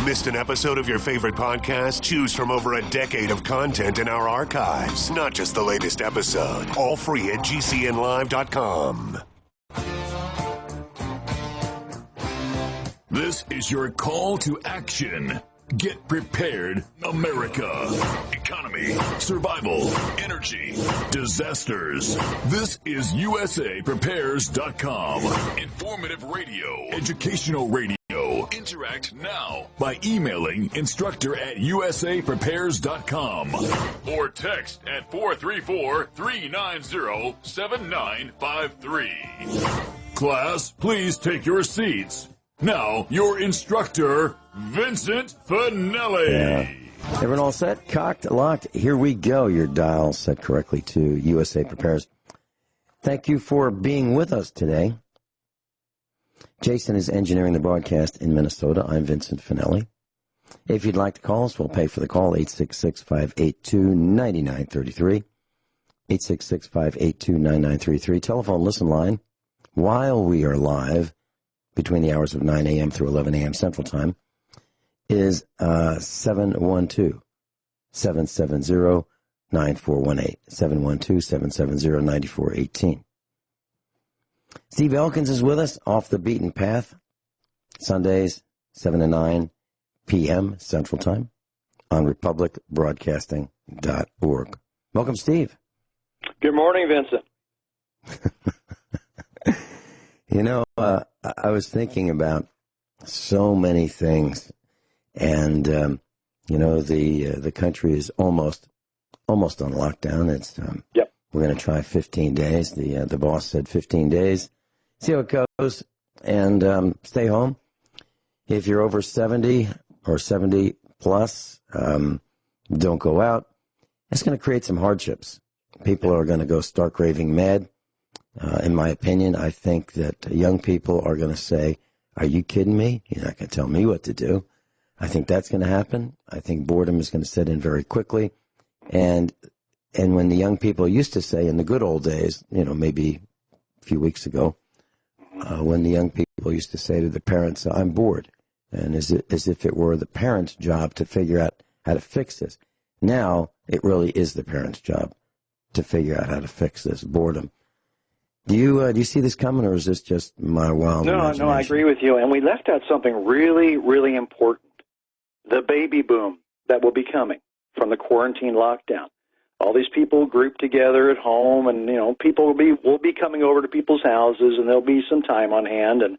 Missed an episode of your favorite podcast? Choose from over a decade of content in our archives, not just the latest episode. All free at GCNlive.com. This is your call to action. Get prepared, America. Economy, survival, energy, disasters. This is USAPrepares.com. Informative radio, educational radio. Interact now by emailing instructor@usaprepares.com or text at 434-390-7953. Class, please take your seats. Now, your instructor, Vincent Finelli. Yeah. Everyone all set? Cocked, locked. Here we go. Your dial set correctly to USA Prepares. Thank you for being with us today. Jason is engineering the broadcast in Minnesota. I'm Vincent Finelli. If you'd like to call us, we'll pay for the call, 866-582-9933. 866-582-9933. Telephone listen line while we are live between the hours of 9 a.m. through 11 a.m. Central Time is 712-770-9418. 712-770-9418. Steve Elkins is with us, Off the Beaten Path, Sundays, 7 to 9 p.m. Central Time on republicbroadcasting.org. Welcome, Steve. Good morning, Vincent. You know, I was thinking about so many things, and you know, the country is almost on lockdown. It's yep. We're going to try 15 days. The boss said 15 days. See how it goes, and stay home. If you're over 70 or 70 plus, don't go out. It's going to create some hardships. People are going to go stark raving mad. In my opinion, I think that young people are going to say, are you kidding me? You're not going to tell me what to do. I think that's going to happen. I think boredom is going to set in very quickly. And when the young people used to say in the good old days, you know, maybe a few weeks ago, when the young people used to say to the parents, I'm bored, and as if it were the parents' job to figure out how to fix this. Now it really is the parents' job to figure out how to fix this boredom. Do you see this coming, or is this just my wild imagination? No, I agree with you. And we left out something really, really important: the baby boom that will be coming from the quarantine lockdown. All these people grouped together at home, and you know, people will be coming over to people's houses, and there'll be some time on hand. And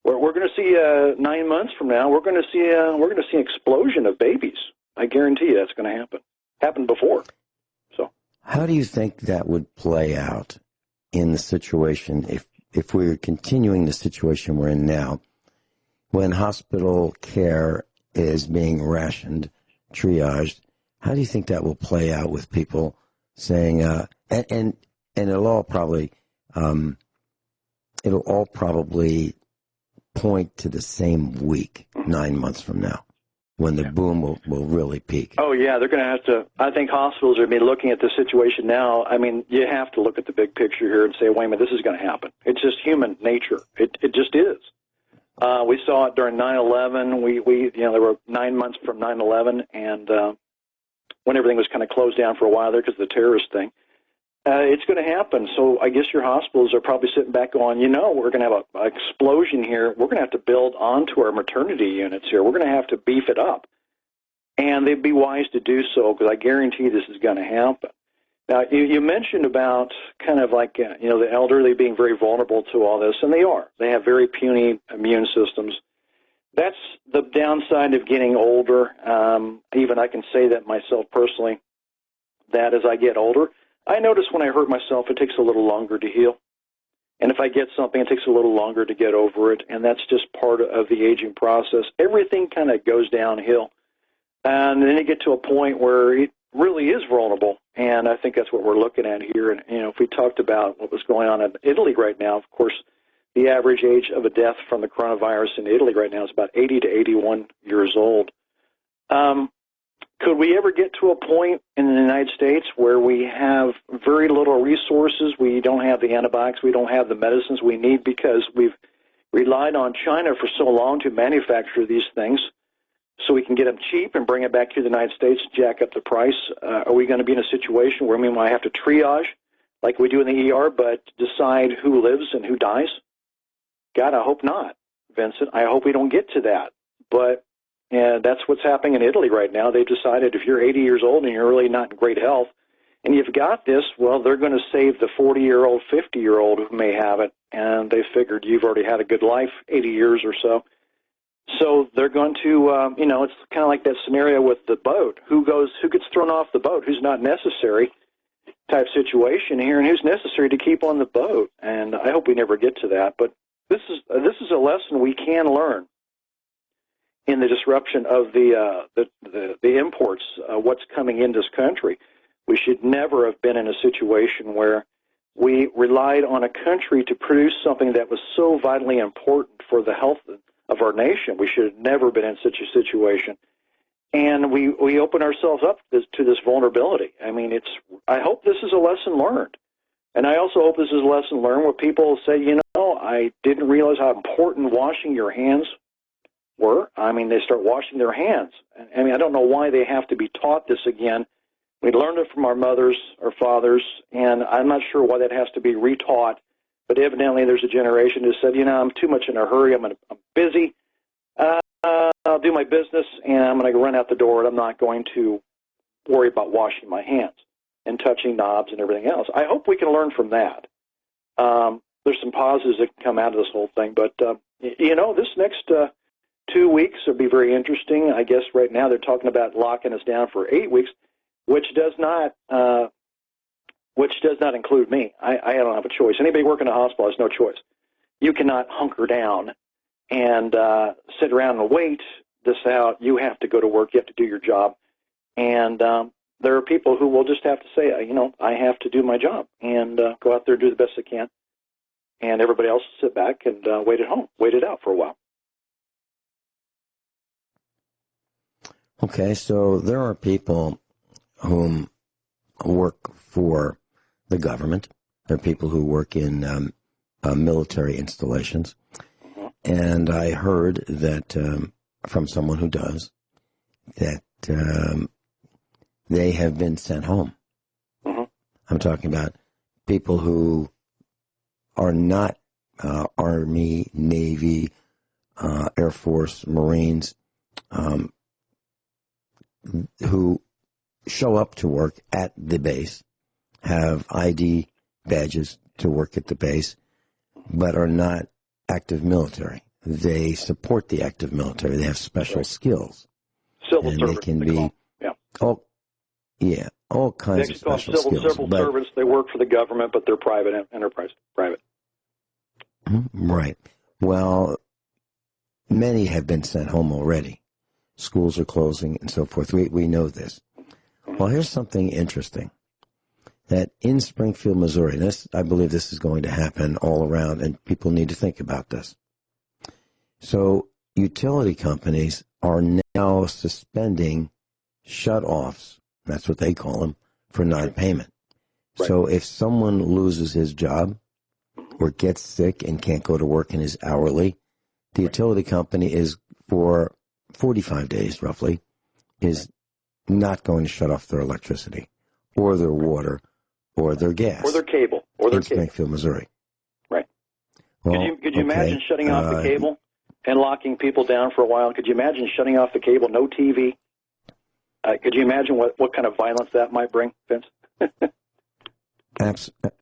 we're going to see 9 months from now, we're going to see an explosion of babies. I guarantee you that's going to happen. Happened before. So, how do you think that would play out in the situation if we're continuing the situation we're in now, when hospital care is being rationed, triaged? How do you think that will play out with people saying, and it'll all probably point to the same week 9 months from now, when the boom will really peak? Oh, yeah, they're going to have to. I think hospitals are going to be looking at the situation now. I mean, you have to look at the big picture here and say, wait a minute, this is going to happen. It's just human nature. It just is. We saw it during 9/11. There were 9 months from 9/11, and when everything was kind of closed down for a while there because of the terrorist thing. It's going to happen. So I guess your hospitals are probably sitting back going, we're going to have an explosion here. We're going to have to build onto our maternity units here. We're going to have to beef it up. And they'd be wise to do so, because I guarantee this is going to happen. Now, you mentioned about kind of like, the elderly being very vulnerable to all this, and they are. They have very puny immune systems. That's the downside of getting older. Even I can say that myself personally, that as I get older, I notice when I hurt myself, it takes a little longer to heal. And if I get something, it takes a little longer to get over it, and that's just part of the aging process. Everything kind of goes downhill. And then you get to a point where it really is vulnerable, and I think that's what we're looking at here. And, if we talked about what was going on in Italy right now, of course, the average age of a death from the coronavirus in Italy right now is about 80 to 81 years old. Could we ever get to a point in the United States where we have very little resources? We don't have the antibiotics. We don't have the medicines we need because we've relied on China for so long to manufacture these things. can get them cheap and bring it back to the United States, jack up the price? Are we going to be in a situation where we might have to triage like we do in the ER, but decide who lives and who dies? God, I hope not, Vincent. I hope we don't get to that. But that's what's happening in Italy right now. They've decided if you're 80 years old and you're really not in great health, and you've got this, well, they're going to save the 40-year-old, 50-year-old who may have it, and they figured you've already had a good life, 80 years or so. So they're going to, it's kind of like that scenario with the boat. Who gets thrown off the boat? Who's not necessary type situation here, and who's necessary to keep on the boat? And I hope we never get to that. But this is a lesson we can learn in the disruption of the imports, what's coming in this country. We should never have been in a situation where we relied on a country to produce something that was so vitally important for the health of our nation. We should have never been in such a situation. And we open ourselves up to this vulnerability. I mean, I hope this is a lesson learned. And I also hope this is a lesson learned where people say, I didn't realize how important washing your hands were. I mean, they start washing their hands. I mean, I don't know why they have to be taught this again. We learned it from our mothers, our fathers, and I'm not sure why that has to be retaught. But evidently there's a generation who said, I'm too much in a hurry. I'm busy. I'll do my business, and I'm going to run out the door, and I'm not going to worry about washing my hands and touching knobs and everything else. I hope we can learn from that. There's some positives that can come out of this whole thing. But, this next 2 weeks will be very interesting. I guess right now they're talking about locking us down for 8 weeks, which does not include me. I don't have a choice. Anybody working in a hospital has no choice. You cannot hunker down and sit around and wait this out. You have to go to work. You have to do your job. And there are people who will just have to say, I have to do my job and go out there and do the best I can. And everybody else will sit back and wait at home, wait it out for a while. Okay, so there are people whom work for the government. There are people who work in military installations. And I heard that from someone who does, that they have been sent home. I'm talking about people who are not Army, Navy, Air Force, Marines, who show up to work at the base, have ID badges to work at the base, but are not active military. They support the active military. They have special skills. Civil and service, they can be all kinds of special skills. Civil servants. They work for the government, but they're private enterprise. Private. Right. Well, many have been sent home already. Schools are closing and so forth. We know this. Well, here's something interesting. That in Springfield, Missouri, I believe this is going to happen all around, and people need to think about this. So utility companies are now suspending shut-offs, that's what they call them, for non-payment. Right. So if someone loses his job or gets sick and can't go to work and is hourly, the utility company is, for 45 days roughly, is not going to shut off their electricity or their water or their gas. Or their cable. Or their in Springfield, Missouri. Right. Well, could you imagine shutting off the cable and locking people down for a while? Could you imagine shutting off the cable, no TV? Could you imagine what kind of violence that might bring, Vince?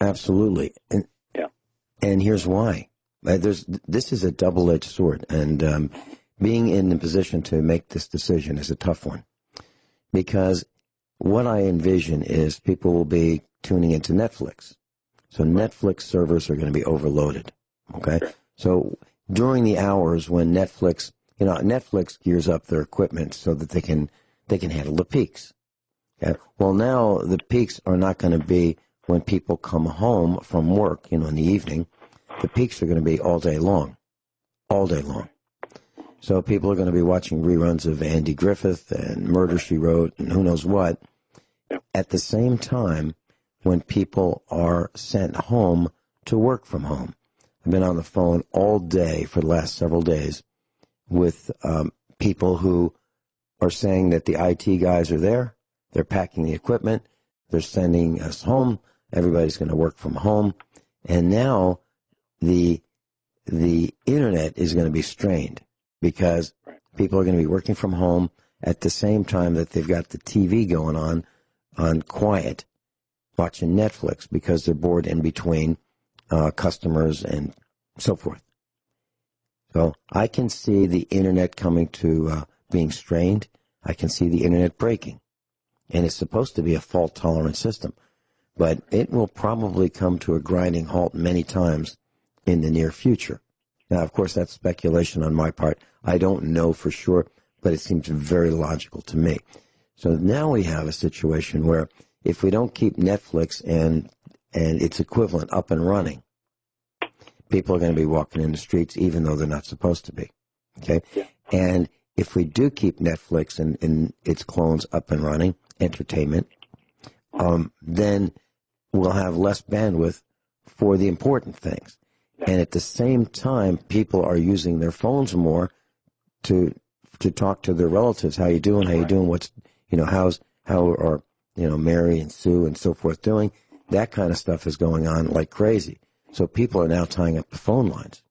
Absolutely. And here's why. This is a double-edged sword, and being in the position to make this decision is a tough one. Because what I envision is people will be tuning into Netflix. So Netflix servers are going to be overloaded. Okay? Sure. So during the hours when Netflix gears up their equipment so that they can handle the peaks. Okay? Well, now the peaks are not going to be when people come home from work, in the evening. The peaks are going to be all day long. All day long. So people are going to be watching reruns of Andy Griffith and Murder, She Wrote and who knows what. At the same time, when people are sent home to work from home. I've been on the phone all day for the last several days with people who are saying that the IT guys are there. They're packing the equipment. They're sending us home. Everybody's going to work from home. And now the internet is going to be strained because people are going to be working from home at the same time that they've got the TV going on quiet, watching Netflix because they're bored in between customers and so forth. So I can see the internet coming to being strained. I can see the internet breaking. And it's supposed to be a fault-tolerant system. But it will probably come to a grinding halt many times in the near future. Now, of course, that's speculation on my part. I don't know for sure, but it seems very logical to me. So now we have a situation where if we don't keep Netflix and its equivalent up and running, people are going to be walking in the streets even though they're not supposed to be. Okay? Yeah. And if we do keep Netflix and its clones up and running, entertainment, then we'll have less bandwidth for the important things. And at the same time, people are using their phones more to talk to their relatives. How you doing? How you doing? What's, how are, Mary and Sue and so forth doing? That kind of stuff is going on like crazy. So people are now tying up the phone lines.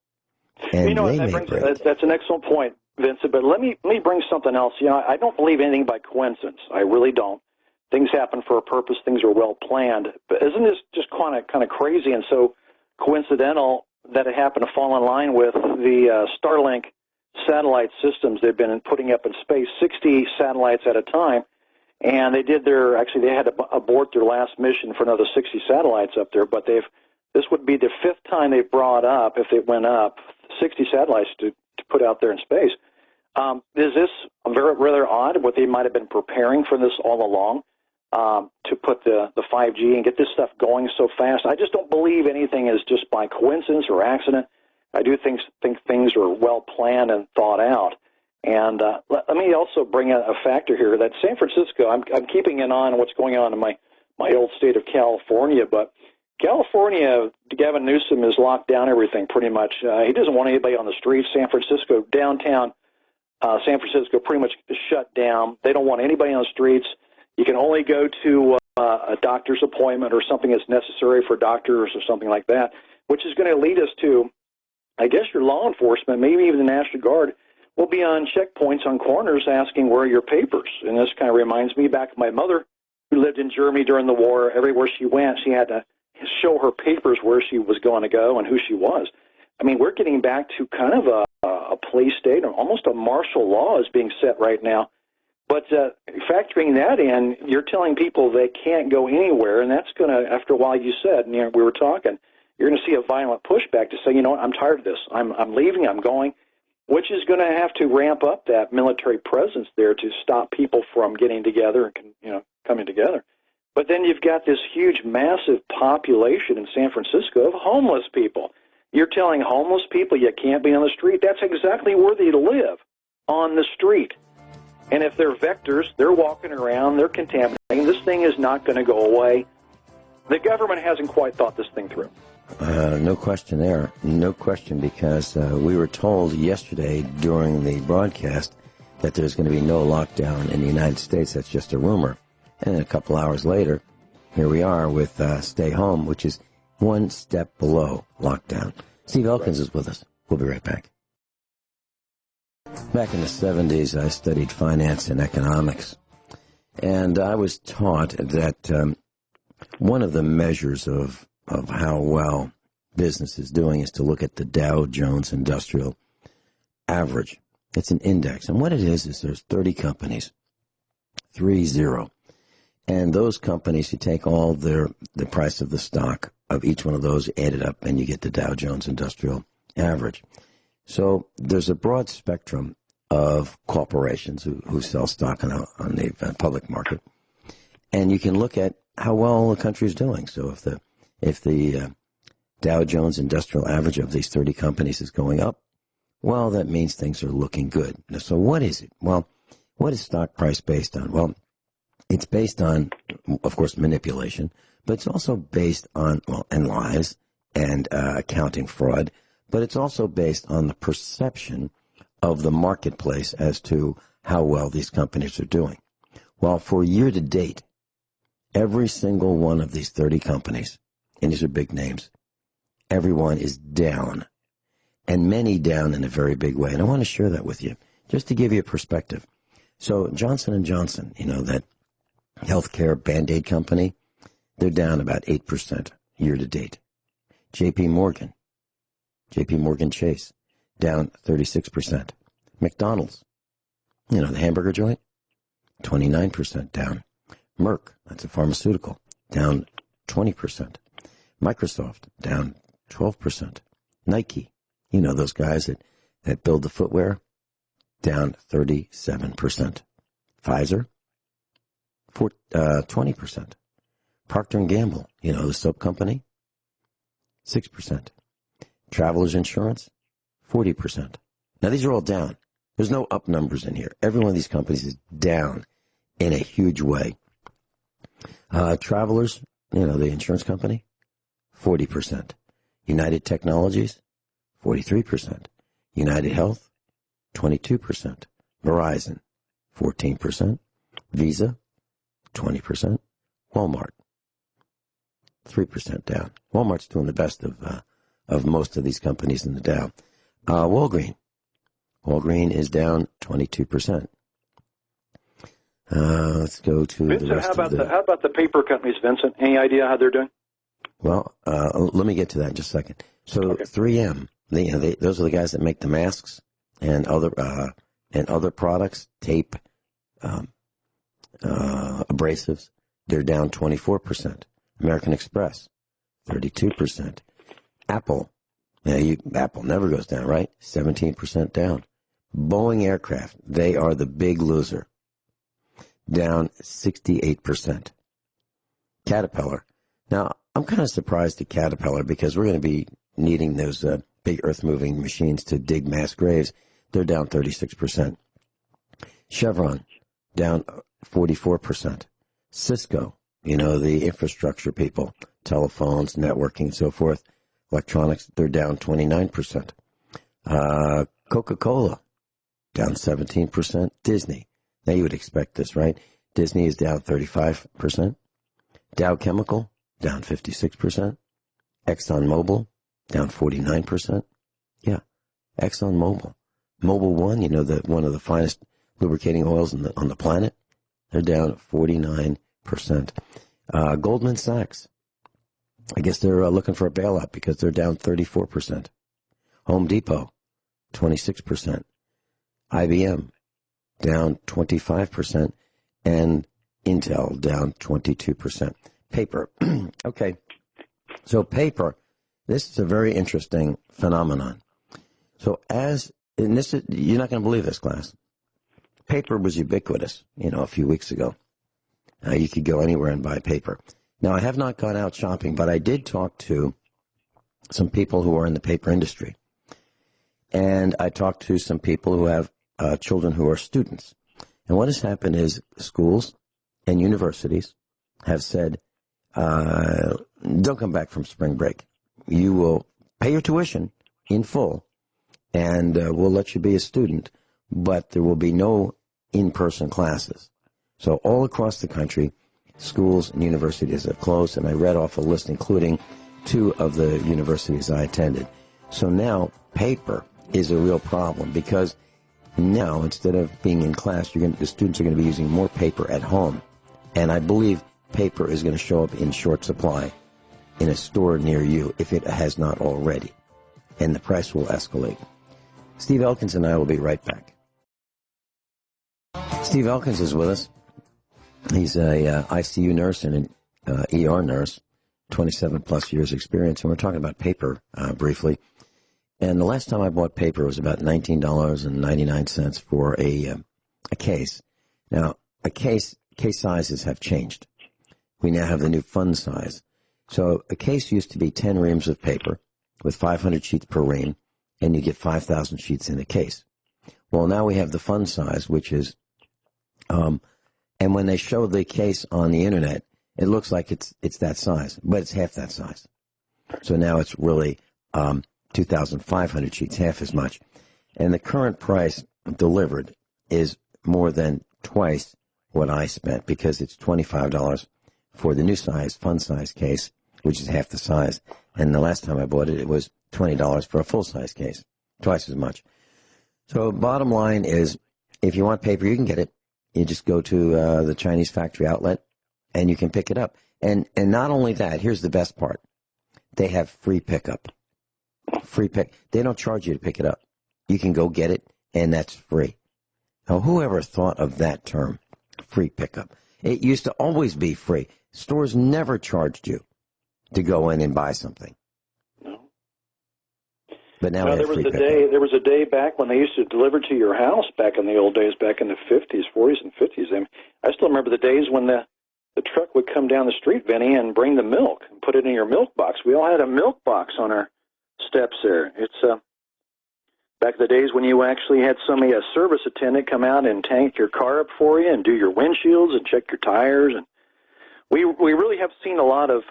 And that's an excellent point, Vincent, but let me bring something else. I don't believe anything by coincidence. I really don't. Things happen for a purpose. Things are well planned. But isn't this just kind of crazy and so coincidental that it happened to fall in line with the Starlink satellite systems they've been putting up in space, 60 satellites at a time, and they had to abort their last mission for another 60 satellites up there, but this would be the fifth time they've brought up, if they went up, 60 satellites to put out there in space. Is this rather odd, what they might have been preparing for this all along, to put the 5G and get this stuff going so fast? I just don't believe anything is just by coincidence or accident. I do think things are well planned and thought out. And let me also bring a factor here that San Francisco, I'm keeping an eye on what's going on in my old state of California, but California, Gavin Newsom has locked down everything pretty much. He doesn't want anybody on the streets. San Francisco, downtown San Francisco pretty much shut down. They don't want anybody on the streets. You can only go to a doctor's appointment or something that's necessary for doctors or something like that, which is going to lead us to, I guess, your law enforcement, maybe even the National Guard, will be on checkpoints on corners asking, where are your papers? And this kind of reminds me back of my mother, who lived in Germany during the war. Everywhere she went, she had to show her papers where she was going to go and who she was. I mean, we're getting back to kind of a police state, almost a martial law is being set right now. But factoring that in, you're telling people they can't go anywhere, and that's going to, after a while, you said, and we were talking, you're going to see a violent pushback to say, what, I'm tired of this. I'm leaving, I'm going, which is going to have to ramp up that military presence there to stop people from getting together and, coming together. But then you've got this huge, massive population in San Francisco of homeless people. You're telling homeless people you can't be on the street. That's exactly where they live, on the street. And if they're vectors, they're walking around, they're contaminating. This thing is not going to go away. The government hasn't quite thought this thing through. No question there. No question, because we were told yesterday during the broadcast that there's going to be no lockdown in the United States. That's just a rumor. And then a couple hours later, here we are with Stay Home, which is one step below lockdown. Steve Elkins is with us. We'll be right back. Back in the 70s, I studied finance and economics. And I was taught that one of the measures of how well business is doing is to look at the Dow Jones Industrial Average. It's an index. And what it is there's 30 companies, 30. And those companies, you take all the price of the stock of each one of those, add it up, and you get the Dow Jones Industrial Average. So there's a broad spectrum of corporations who sell stock on the public market. And you can look at how well the country is doing. So if the Dow Jones Industrial Average of these 30 companies is going up, well, that means things are looking good. So what is it? Well, what is stock price based on? Well, it's based on, of course, manipulation, but it's also based on, and lies and accounting fraud, but it's also based on the perception of the marketplace as to how well these companies are doing. Well, for year to date, every single one of these 30 companies, and these are big names, everyone is down, and many down in a very big way. And I want to share that with you, just to give you a perspective. So Johnson & Johnson, that healthcare Band-Aid company, they're down about 8% year to date. JP Morgan Chase, down 36%. McDonald's, the hamburger joint, 29% down. Merck, that's a pharmaceutical, down 20%. Microsoft, down 12%. Nike, those guys that build the footwear, down 37%. Pfizer, 20%. Procter & Gamble, the soap company, 6%. Travelers Insurance, 40%. Now, these are all down. There's no up numbers in here. Every one of these companies is down in a huge way. Travelers, the insurance company, 40%. United Technologies, 43%. United Health, 22%. Verizon, 14%. Visa, 20%. Walmart, 3% down. Walmart's doing the best of most of these companies in the Dow. Walgreens is down 22%. Let's go to Vincent, the rest how about the paper companies, Vincent? Any idea how they're doing? Well, let me get to that in just a second. So okay. 3M, those are the guys that make the masks and other products, tape, abrasives. They're down 24%. American Express, 32%. Apple, Apple never goes down, right? 17% down. Boeing Aircraft, they are the big loser, down 68%. Caterpillar. Now, I'm kind of surprised at Caterpillar because we're going to be needing those big earth-moving machines to dig mass graves. They're down 36%. Chevron, down 44%. Cisco, the infrastructure people, telephones, networking, and so forth, electronics, they're down 29%. Coca-Cola, down 17%. Disney, now you would expect this, right? Disney is down 35%. Dow Chemical, down 56%. ExxonMobil, down 49%. Yeah, ExxonMobil. Mobil One, one of the finest lubricating oils on the planet, they're down 49%. Goldman Sachs, I guess they're looking for a bailout because they're down 34%. Home Depot, 26%. IBM, down 25%. And Intel, down 22%. Paper. Okay. So paper, this is a very interesting phenomenon. So you're not going to believe this, class. Paper was ubiquitous, a few weeks ago. You could go anywhere and buy paper. Now, I have not gone out shopping, but I did talk to some people who are in the paper industry. And I talked to some people who have children who are students. And what has happened is schools and universities have said, don't come back from spring break. You will pay your tuition in full, and we'll let you be a student, but there will be no in-person classes. So all across the country, schools and universities have closed, and I read off a list including 2 of the universities I attended. So now paper is a real problem because now instead of being in class, the students are going to be using more paper at home. And I believe paper is going to show up in short supply in a store near you if it has not already. And the price will escalate. Steve Elkins and I will be right back. Steve Elkins is with us. He's a ICU nurse and an ER nurse, 27-plus years experience. And we're talking about paper briefly. And the last time I bought paper was about $19.99 for a case. Now, case sizes have changed. We now have the new fund size. So a case used to be 10 reams of paper with 500 sheets per ream, and you get 5,000 sheets in a case. Well, now we have the fund size, which is, and when they show the case on the internet, it looks like it's that size, but it's half that size. So now it's really 2,500 sheets, half as much. And the current price delivered is more than twice what I spent because it's $25 for the new size, fun size case, which is half the size. And the last time I bought it, it was $20 for a full size case, twice as much. So bottom line is, if you want paper, you can get it. You just go to the Chinese factory outlet and you can pick it up. And not only that, here's the best part. They have free pickup. They don't charge you to pick it up. You can go get it, and that's free. Now, whoever thought of that term, free pickup? It used to always be free. Stores never charged you to go in and buy something. No. But now there was a day back when they used to deliver to your house back in the old days, back in the 50s, 40s, and 50s. I mean, I still remember the days when the truck would come down the street, Vinny, and bring the milk and put it in your milk box. We all had a milk box on our steps there. It's back in the days when you actually had a service attendant come out and tank your car up for you and do your windshields and check your tires. And we really have seen a lot of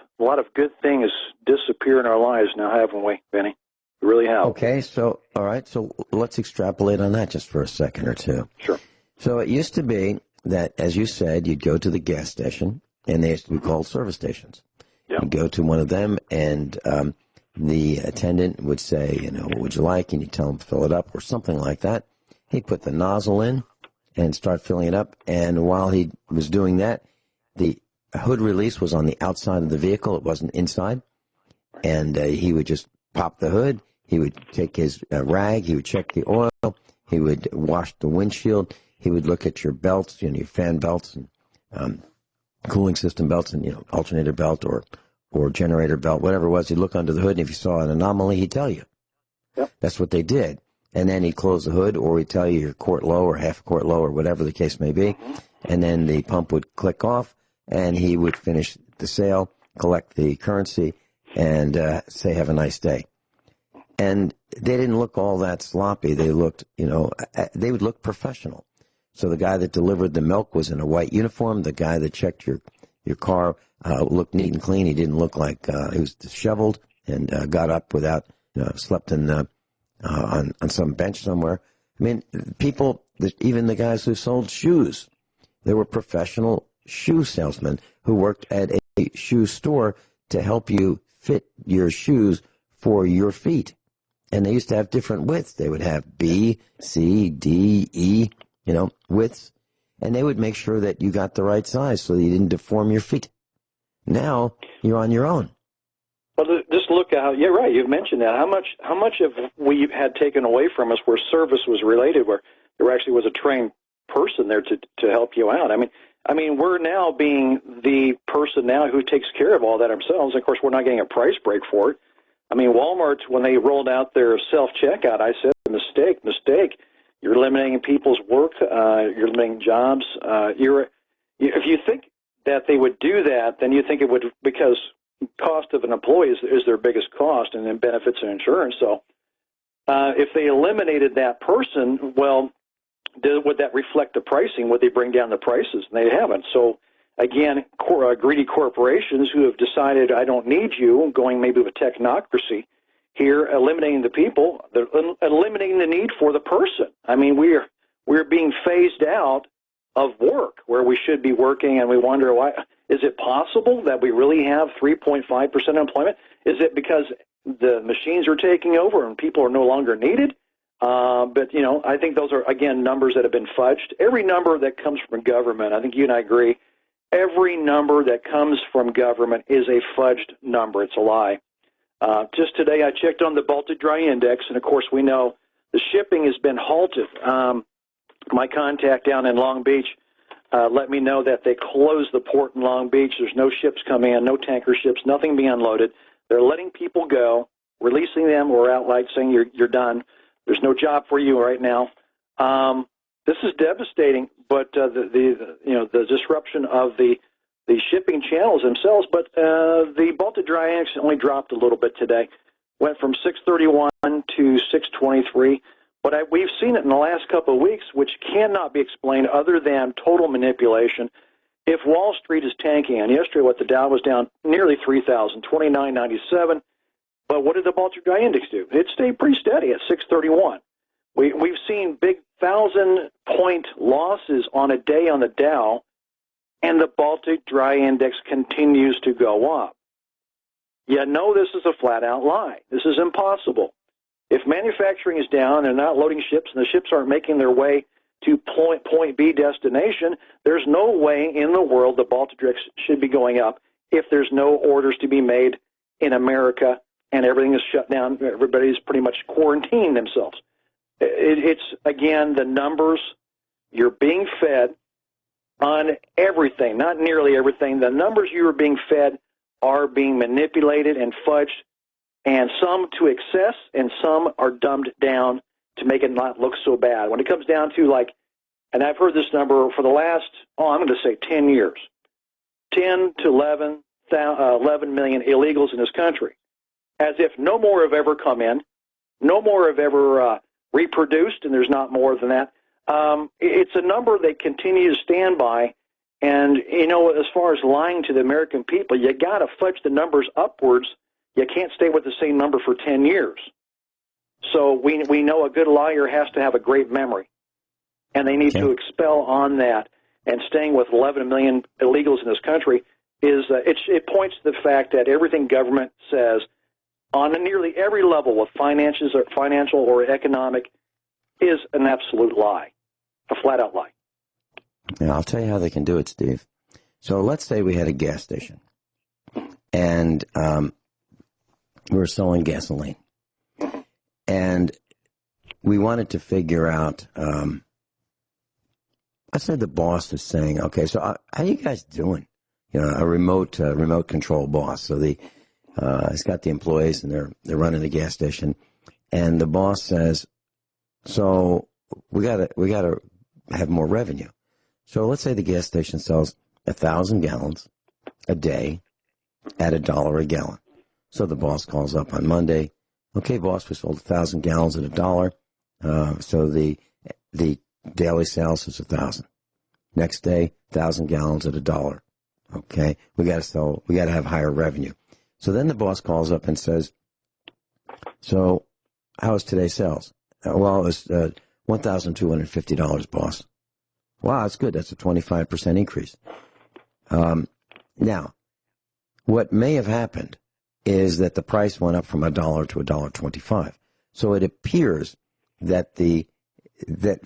good things disappear in our lives now, haven't we, Vinny? We really have. Okay, all right, so let's extrapolate on that just for a second or two. Sure. So it used to be that, as you said, you'd go to the gas station, and they used to be called service stations. Yeah. You'd go to one of them, and the attendant would say, what would you like? And you tell him to fill it up or something like that. He'd put the nozzle in and start filling it up. And while he was doing that, the hood release was on the outside of the vehicle. It wasn't inside. And he would just pop the hood. He would take his rag. He would check the oil. He would wash the windshield. He would look at your belts, your fan belts and cooling system belts and, alternator belt or generator belt, whatever it was. He'd look under the hood, and if he saw an anomaly, he'd tell you. Yep. That's what they did. And then he'd close the hood, or he'd tell you you're quart low or half a quart low or whatever the case may be. Mm-hmm. And then the pump would click off, and he would finish the sale, collect the currency, and say, have a nice day. And they didn't look all that sloppy. They looked, they would look professional. So the guy that delivered the milk was in a white uniform. The guy that checked your car looked neat and clean. He didn't look like he was disheveled and got up without, slept in on some bench somewhere. I mean, people, even the guys who sold shoes, they were professional shoe salesmen who worked at a shoe store to help you fit your shoes for your feet. And they used to have different widths. They would have B, C, D, E, widths. And they would make sure that you got the right size so that you didn't deform your feet. Now you're on your own. Well, just look at how, yeah, right, you've mentioned that. How much of we had taken away from us where service was related, where there actually was a trained person there to help you out. I mean, we're now being the person now who takes care of all that ourselves. Of course, we're not getting a price break for it. I mean, Walmart, when they rolled out their self-checkout, I said, mistake. You're eliminating people's work. You're eliminating jobs. If you think that they would do that, then you think it would, because cost of an employee is their biggest cost, and then benefits and insurance. So if they eliminated that person, well, would that reflect the pricing? Would they bring down the prices? And they haven't. So, again, greedy corporations who have decided, I don't need you, going maybe with technocracy here, eliminating the people, they're eliminating the need for the person. I mean, we're being phased out of work where we should be working, and we wonder, why is it possible that we really have 3.5% employment? Is it because the machines are taking over and people are no longer needed? But, I think those are, again, numbers that have been fudged. Every number that comes from government, I think you and I agree, every number that comes from government is a fudged number. It's a lie. Just today I checked on the Baltic Dry Index, and, of course, we know the shipping has been halted. My contact down in Long Beach let me know that they closed the port in Long Beach. There's no ships coming in, no tanker ships, nothing being unloaded. They're letting people go, releasing them, or outright saying you're done. There's no job for you right now. This is devastating, but the disruption of the shipping channels themselves. But the Baltic Dry Index only dropped a little bit today, went from 631 to 623. But we've seen it in the last couple of weeks, which cannot be explained other than total manipulation. If Wall Street is tanking, and yesterday the Dow was down nearly 3,000, 29.97. But what did the Baltic Dry Index do? It stayed pretty steady at 631. We've seen big 1,000-point losses on a day on the Dow, and the Baltic Dry Index continues to go up. You know this is a flat-out lie. This is impossible. If manufacturing is down, they're not loading ships, and the ships aren't making their way to point B destination, there's no way in the world the Baltic Index should be going up if there's no orders to be made in America and everything is shut down. Everybody's pretty much quarantining themselves. It's, again, the numbers. You're being fed on everything, not nearly everything. The numbers you are being fed are being manipulated and fudged, and some to excess, and some are dumbed down to make it not look so bad. When it comes down to, like, and I've heard this number for the last, I'm going to say 10 years, 10 to 11 million illegals in this country, as if no more have ever come in, no more have ever reproduced, and there's not more than that. It's a number they continue to stand by, and, you know, as far as lying to the American people, you got to fudge the numbers upwards. You can't stay with the same number for 10 years. So we know a good liar has to have a great memory, and they need to expel on that. And staying with 11 million illegals in this country is it points to the fact that everything government says on nearly every level of financial or economic is an absolute lie, a flat-out lie. Yeah, I'll tell you how they can do it, Steve. So let's say we had a gas station, and we were selling gasoline. And we wanted to figure out, I said the boss is saying, okay, so how you guys doing? You know, a remote control boss. So he's got the employees, and they're running the gas station. And the boss says, so we gotta have more revenue. So let's say the gas station sells 1,000 gallons a day at $1 a gallon. So the boss calls up on Monday. Okay, boss, we sold 1,000 gallons at $1. So the daily sales is 1,000. Next day, 1,000 gallons at $1. Okay, we got to have higher revenue. So then the boss calls up and says, so how is today's sales? Well, it was $1,250, boss. Wow, that's good. That's a 25% increase. Now, what may have happened is that the price went up from $1 to $1.25. So it appears that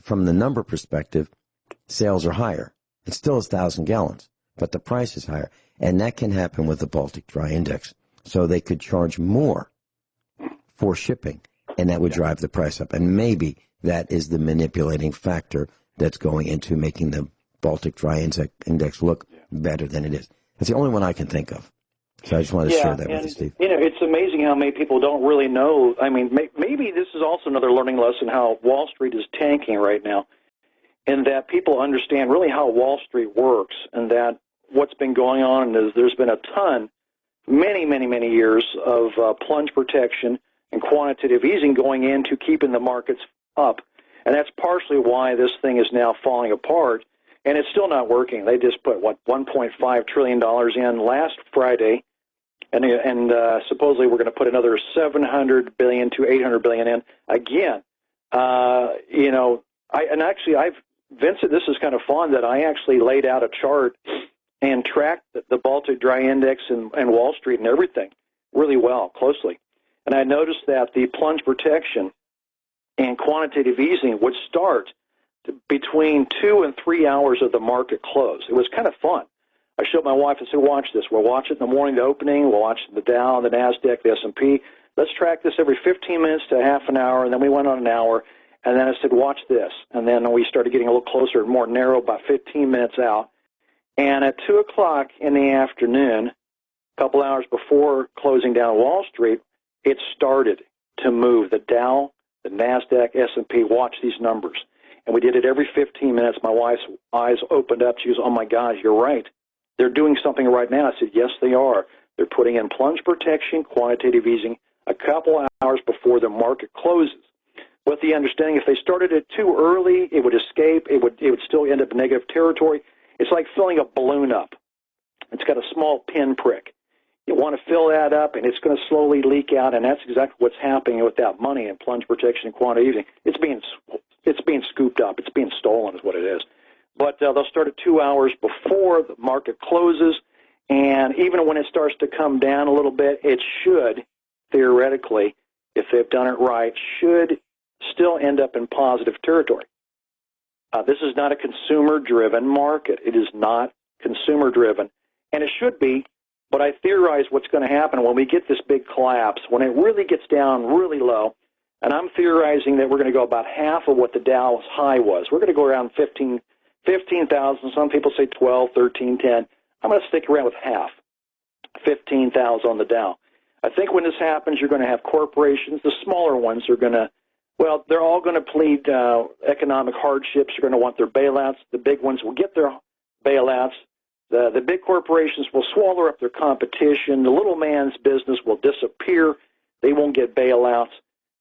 from the number perspective, sales are higher. It still is 1,000 gallons, but the price is higher. And that can happen with the Baltic Dry Index. So they could charge more for shipping, and that would drive the price up. And maybe that is the manipulating factor that's going into making the Baltic Dry Index look better than it is. That's the only one I can think of. So I just wanted to share that with you, Steve. You know, it's amazing how many people don't really know. I mean, maybe this is also another learning lesson how Wall Street is tanking right now, and that people understand really how Wall Street works, and that what's been going on is there's been a ton, many years of plunge protection and quantitative easing going into keeping the markets up. And that's partially why this thing is now falling apart, and it's still not working. They just put, $1.5 trillion in last Friday, and supposedly we're going to put another $700 billion to $800 billion in again. You know, Vincent, this is kind of fun that I actually laid out a chart and tracked the Baltic Dry Index and Wall Street and everything really well, closely. And I noticed that the plunge protection and quantitative easing would start between 2 and 3 hours of the market close. It was kind of fun. I showed my wife and said, watch this. We'll watch it in the morning, the opening. We'll watch the Dow, the NASDAQ, the S&P. Let's track this every 15 minutes to half an hour, and then we went on an hour. And then I said, watch this. And then we started getting a little closer, more narrow, about 15 minutes out. And at 2 o'clock in the afternoon, a couple hours before closing down Wall Street, it started to move. The Dow, the NASDAQ, S&P, watch these numbers. And we did it every 15 minutes. My wife's eyes opened up. She goes, oh, my God, you're right. They're doing something right now. I said, yes, they are. They're putting in plunge protection, quantitative easing, a couple hours before the market closes. With the understanding if they started it too early, it would escape. It would still end up in negative territory. It's like filling a balloon up. It's got a small pinprick. You want to fill that up, and it's going to slowly leak out, and that's exactly what's happening with that money and plunge protection and quantitative easing. It's being scooped up. It's being stolen is what it is. But they'll start at 2 hours before the market closes, and even when it starts to come down a little bit, it should, theoretically, if they've done it right, should still end up in positive territory. This is not a consumer-driven market. It is not consumer-driven, and it should be. But I theorize what's going to happen when we get this big collapse, when it really gets down really low, and I'm theorizing that we're going to go about half of what the Dow's high was. We're going to go around 15,000. Some people say 12, 13, 10. I'm going to stick around with half, 15,000 on the Dow. I think when this happens, you're going to have corporations. The smaller ones are going to, well, they're all going to plead economic hardships. You're going to want their bailouts. The big ones will get their bailouts. The big corporations will swallow up their competition. The little man's business will disappear. They won't get bailouts.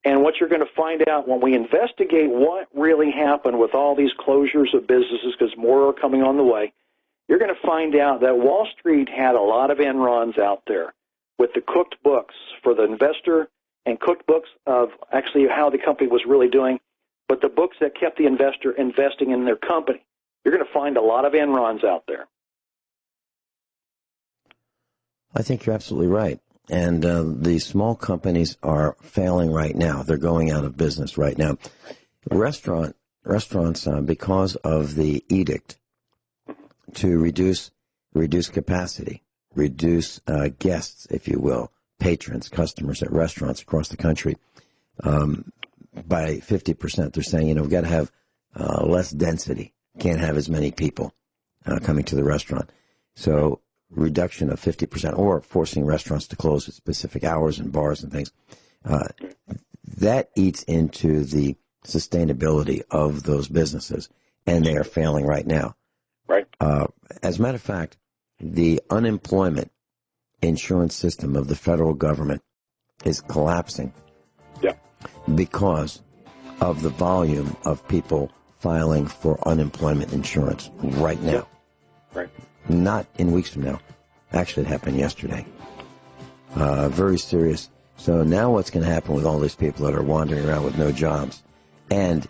And what you're going to find out when we investigate what really happened with all these closures of businesses, because more are coming on the way, you're going to find out that Wall Street had a lot of enrons out there with the cooked books for the investor and cooked books of actually how the company was really doing, but the books that kept the investor investing in their company. You're going to find a lot of enrons out there. I think you're absolutely right. And the small companies are failing right now. They're going out of business right now. Restaurants, because of the edict to reduce capacity, reduce guests, if you will, patrons, customers at restaurants across the country by 50%. They're saying, we've got to have less density. Can't have as many people coming to the restaurant. So reduction of 50% or forcing restaurants to close at specific hours and bars and things. That eats into the sustainability of those businesses, and they are failing right now. Right. As a matter of fact, the unemployment insurance system of the federal government is collapsing because of the volume of people filing for unemployment insurance right now. Yeah. Right. Not in weeks from now. Actually, it happened yesterday. Very serious. So now what's going to happen with all these people that are wandering around with no jobs? And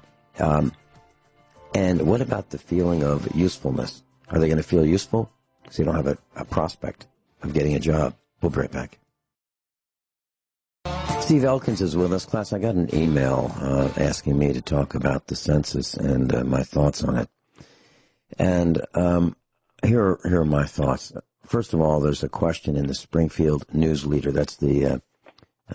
what about the feeling of usefulness? Are they going to feel useful? Because they don't have a prospect of getting a job. We'll be right back. Steve Elkins is with us. Class, I got an email asking me to talk about the census and my thoughts on it. And here are my thoughts. First of all, there's a question in the Springfield News Leader. That's the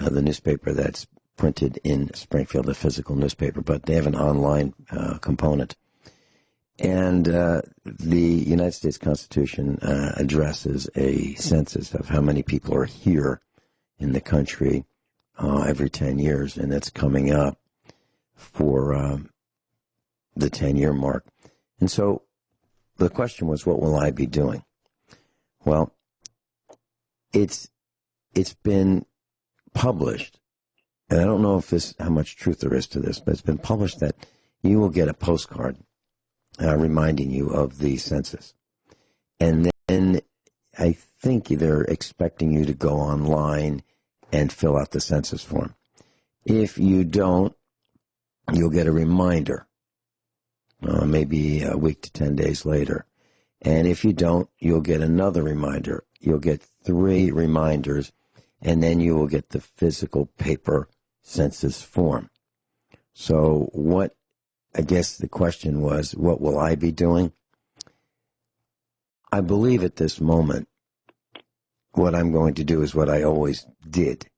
newspaper that's printed in Springfield, the physical newspaper, but they have an online component. And the United States Constitution addresses a census of how many people are here in the country every 10 years, and it's coming up for the 10-year mark. And so the question was, what will I be doing? Well, it's been published, and I don't know how much truth there is to this, but it's been published that you will get a postcard reminding you of the census. And then I think they're expecting you to go online and fill out the census form. If you don't, you'll get a reminder, maybe a week to 10 days later. And if you don't, you'll get another reminder. You'll get 3 reminders, and then you will get the physical paper census form. So I guess the question was, what will I be doing? I believe at this moment, what I'm going to do is what I always did,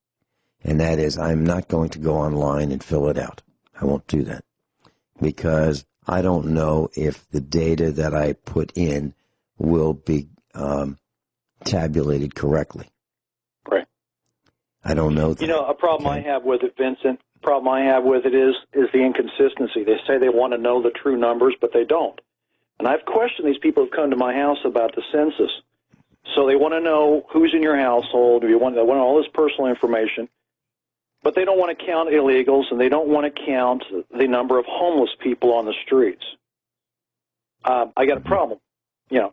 and that is I'm not going to go online and fill it out. I won't do that because I don't know if the data that I put in will be tabulated correctly. Right. I don't know that. A problem I have with it, Vincent, is the inconsistency. They say they want to know the true numbers, but they don't. And I've questioned these people who've come to my house about the census. So they want to know who's in your household. They want all this personal information. But they don't want to count illegals, and they don't want to count the number of homeless people on the streets. I got a problem. You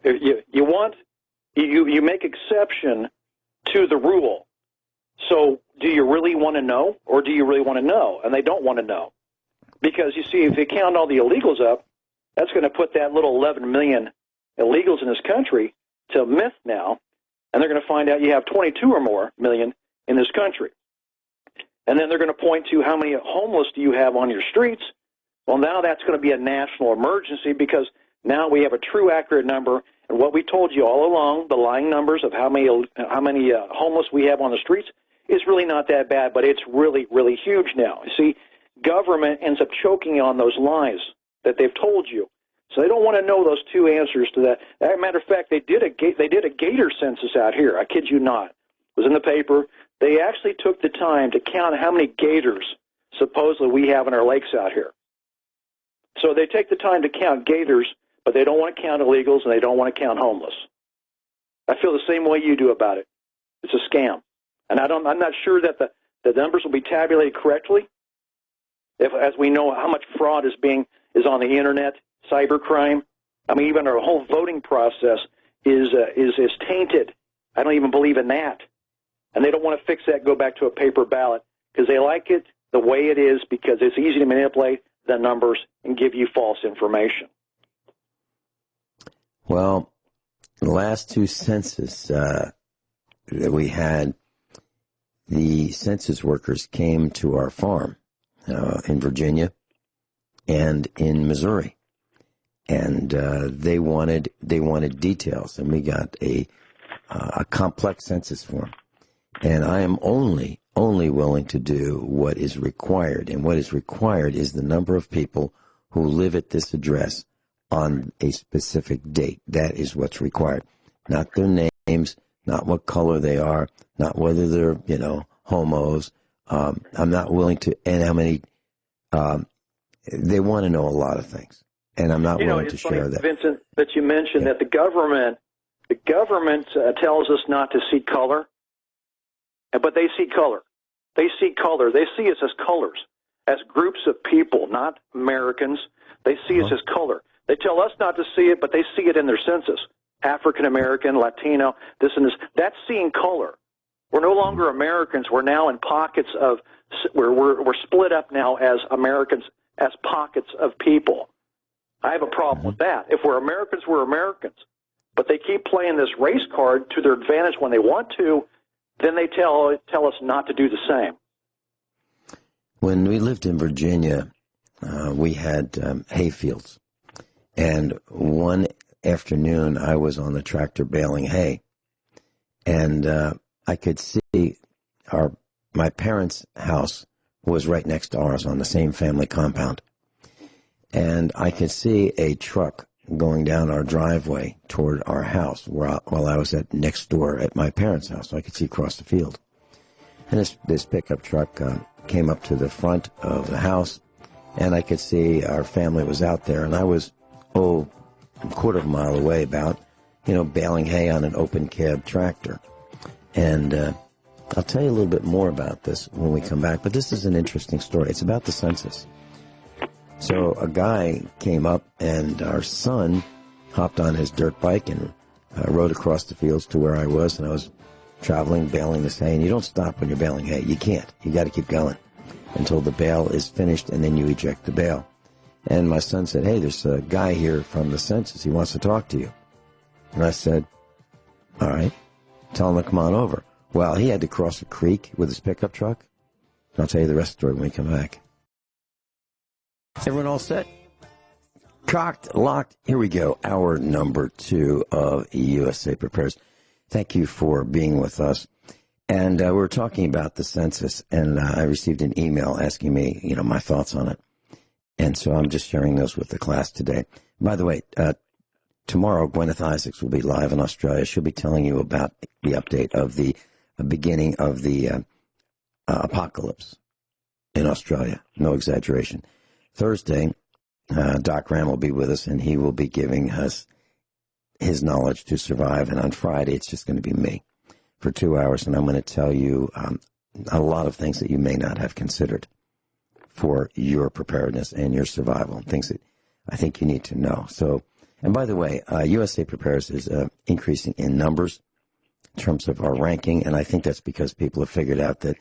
make exception to the rule. So do you really want to know, or do you really want to know? And they don't want to know. Because, you see, if you count all the illegals up, that's going to put that little 11 million illegals in this country to a myth now, and they're going to find out you have 22 or more million in this country. And then they're going to point to how many homeless do you have on your streets. Well, now that's going to be a national emergency, because now we have a true, accurate number. And what we told you all along, the lying numbers of how many homeless we have on the streets, is really not that bad, but it's really, really huge now. You see, government ends up choking on those lies that they've told you. So they don't want to know those two answers to that. As a matter of fact, they did a gator census out here. I kid you not. It was in the paper. They actually took the time to count how many gators supposedly we have in our lakes out here. So they take the time to count gators, but they don't want to count illegals, and they don't want to count homeless. I feel the same way you do about it. It's a scam. And I'm not sure that the numbers will be tabulated correctly, as we know how much fraud is on the internet, cybercrime. I mean, even our whole voting process is tainted. I don't even believe in that. And they don't want to fix that, go back to a paper ballot, because they like it the way it is, because it's easy to manipulate the numbers and give you false information. Well, the last two census that we had, the census workers came to our farm in Virginia and in Missouri, and they wanted details, and we got a complex census form. And I am only willing to do what is required, and what is required is the number of people who live at this address on a specific date. That is what's required, not their names, not what color they are, not whether they're, homos. I'm not willing to, and how many, they want to know a lot of things, and I'm not willing to share that. Vincent, that you mentioned that the government tells us not to see color, but they see color. They see color. They see us as colors, as groups of people, not Americans. They see us as color. They tell us not to see it, but they see it in their census. African American, Latino, this and this. That's seeing color. We're no longer Americans. We're now in pockets of, we're split up now as Americans, as pockets of people. I have a problem with that. If we're Americans, we're Americans. But they keep playing this race card to their advantage when they want to, then they tell us not to do the same. When we lived in Virginia, we had hay fields. And one afternoon, I was on the tractor baling hay. And I could see my parents' house was right next to ours on the same family compound. And I could see a truck going down our driveway toward our house while I was next door at my parents' house. So I could see across the field. And this pickup truck came up to the front of the house, and I could see our family was out there. And I was, a quarter of a mile away about, baling hay on an open cab tractor. And I'll tell you a little bit more about this when we come back, but this is an interesting story. It's about the census. So a guy came up, and our son hopped on his dirt bike and rode across the fields to where I was, and I was traveling, baling this hay. And you don't stop when you're baling hay. You can't. You got to keep going until the bale is finished, and then you eject the bale. And my son said, "Hey, there's a guy here from the census. He wants to talk to you." And I said, "All right, tell him to come on over." Well, he had to cross a creek with his pickup truck. I'll tell you the rest of the story when we come back. Everyone all set? Cocked, locked. Here we go. Hour number 2 of USA Prepares. Thank you for being with us. And we're talking about the census, and I received an email asking me, my thoughts on it. And so I'm just sharing those with the class today. By the way, tomorrow Gwyneth Isaacs will be live in Australia. She'll be telling you about the update of the beginning of the apocalypse in Australia. No exaggeration. Thursday, Doc Ram will be with us, and he will be giving us his knowledge to survive. And on Friday, it's just going to be me for 2 hours, and I'm going to tell you a lot of things that you may not have considered for your preparedness and your survival, things that I think you need to know. So, and by the way, USA Prepares is increasing in numbers terms of our ranking, and I think that's because people have figured out that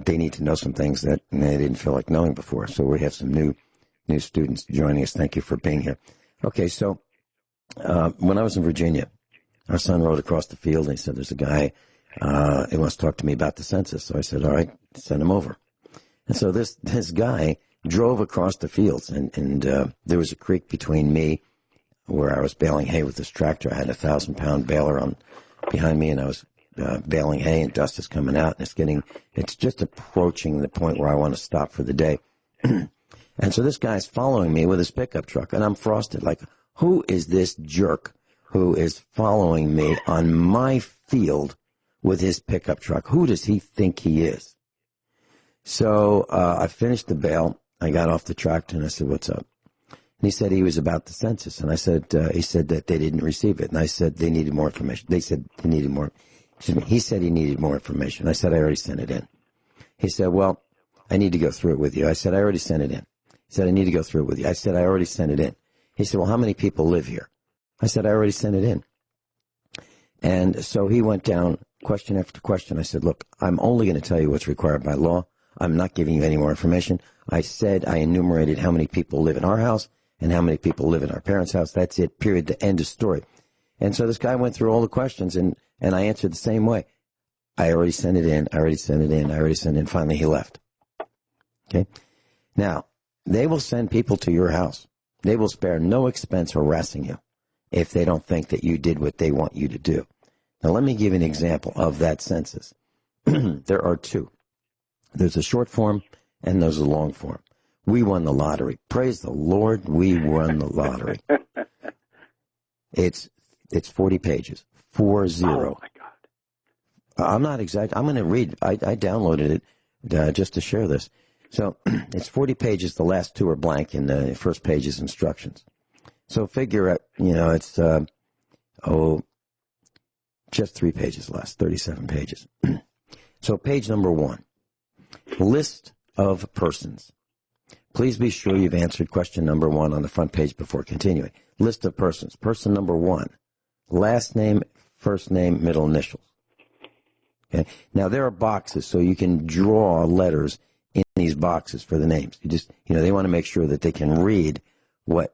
they need to know some things that they didn't feel like knowing before. So we have some new students joining us. Thank you for being here. Okay, so when I was in Virginia, our son rode across the field, and he said, there's a guy who wants to talk to me about the census. So I said, all right, send him over. And so this guy drove across the fields, and there was a creek between me, where I was baling hay with this tractor. I had a 1,000-pound baler on behind me, and I was baling hay, and dust is coming out, and it's just approaching the point where I want to stop for the day. And so this guy's following me with his pickup truck, and I'm frosted. Like, who is this jerk who is following me on my field with his pickup truck? Who does he think he is? So I finished the bale. I got off the tractor, and I said, what's up? And he said he was about the census. And I said, he said that they didn't receive it. And I said they needed more information. They said they needed more. He said he needed more information. I said, I already sent it in. He said, well, I need to go through it with you. I said, I already sent it in. He said, I need to go through it with you. I said, I already sent it in. He said, well, how many people live here? I said, I already sent it in. And so he went down question after question. I said, look, I'm only going to tell you what's required by law. I'm not giving you any more information. I said I enumerated how many people live in our house and how many people live in our parents' house. That's it, period, the end of story. And so this guy went through all the questions, and I answered the same way. I already sent it in. I already sent it in. I already sent it in. Finally, he left. Okay? Now, they will send people to your house. They will spare no expense harassing you if they don't think that you did what they want you to do. Now, let me give you an example of that census. There are two. There's a short form and there's a long form. We won the lottery. Praise the Lord, we won the lottery. It's 40 pages. 40. Oh, my God. I'm not exact. I'm going to read. I downloaded it just to share this. So it's 40 pages. The last two are blank, and the first page is instructions. So figure out, it's, just 3 pages less, 37 pages. So page number 1, list of persons. Please be sure you've answered question number 1 on the front page before continuing. List of persons. Person number 1, last name, first name, middle initials. Okay. Now there are boxes, so you can draw letters in these boxes for the names. You just, they want to make sure that they can read what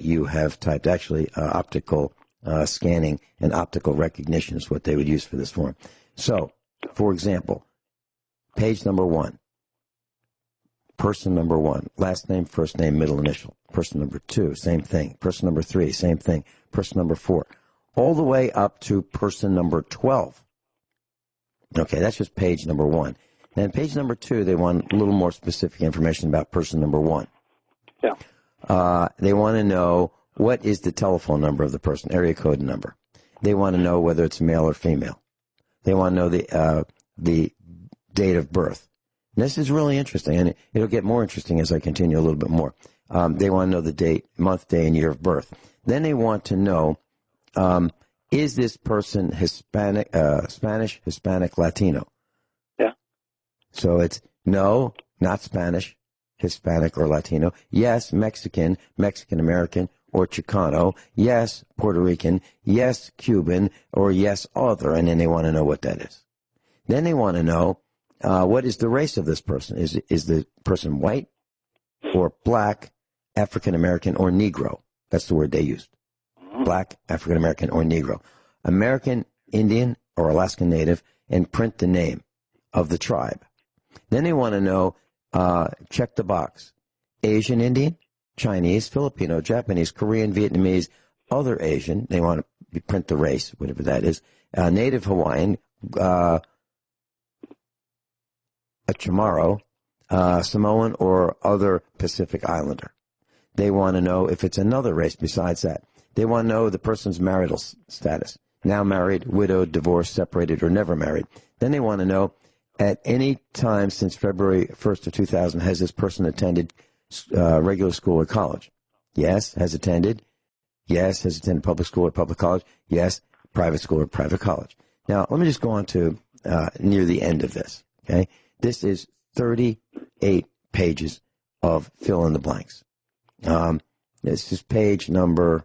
you have typed. Actually, optical scanning and optical recognition is what they would use for this form. So, for example, page number 1, person number 1, last name, first name, middle initial. Person number 2, same thing. Person number 3, same thing. Person number 4, all the way up to person number 12. Okay, that's just page number 1. Then page number 2, they want a little more specific information about person number 1. Yeah. They want to know what is the telephone number of the person, area code number. They want to know whether it's male or female. They want to know the date of birth. And this is really interesting, and it'll get more interesting as I continue a little bit more. They want to know the date, month, day, and year of birth. Then they want to know, is this person Hispanic, Spanish, Hispanic, Latino? Yeah. So it's no, not Spanish, Hispanic, or Latino. Yes, Mexican, Mexican-American, or Chicano. Yes, Puerto Rican. Yes, Cuban, or yes, other. And then they want to know what that is. Then they want to know, what is the race of this person? Is the person white or black, African-American, or Negro? That's the word they used. Black, African-American, or Negro. American, Indian, or Alaskan Native, and print the name of the tribe. Then they want to know, check the box. Asian Indian, Chinese, Filipino, Japanese, Korean, Vietnamese, other Asian. They want to print the race, whatever that is. Native Hawaiian, a Chamorro, Samoan, or other Pacific Islander. They want to know if it's another race besides that. They want to know the person's marital status. Now married, widowed, divorced, separated, or never married. Then they want to know, at any time since February 1st of 2000, has this person attended regular school or college? Yes, has attended. Yes, has attended public school or public college. Yes, private school or private college. Now, let me just go on to near the end of this. Okay, this is 38 pages of fill in the blanks. This is page number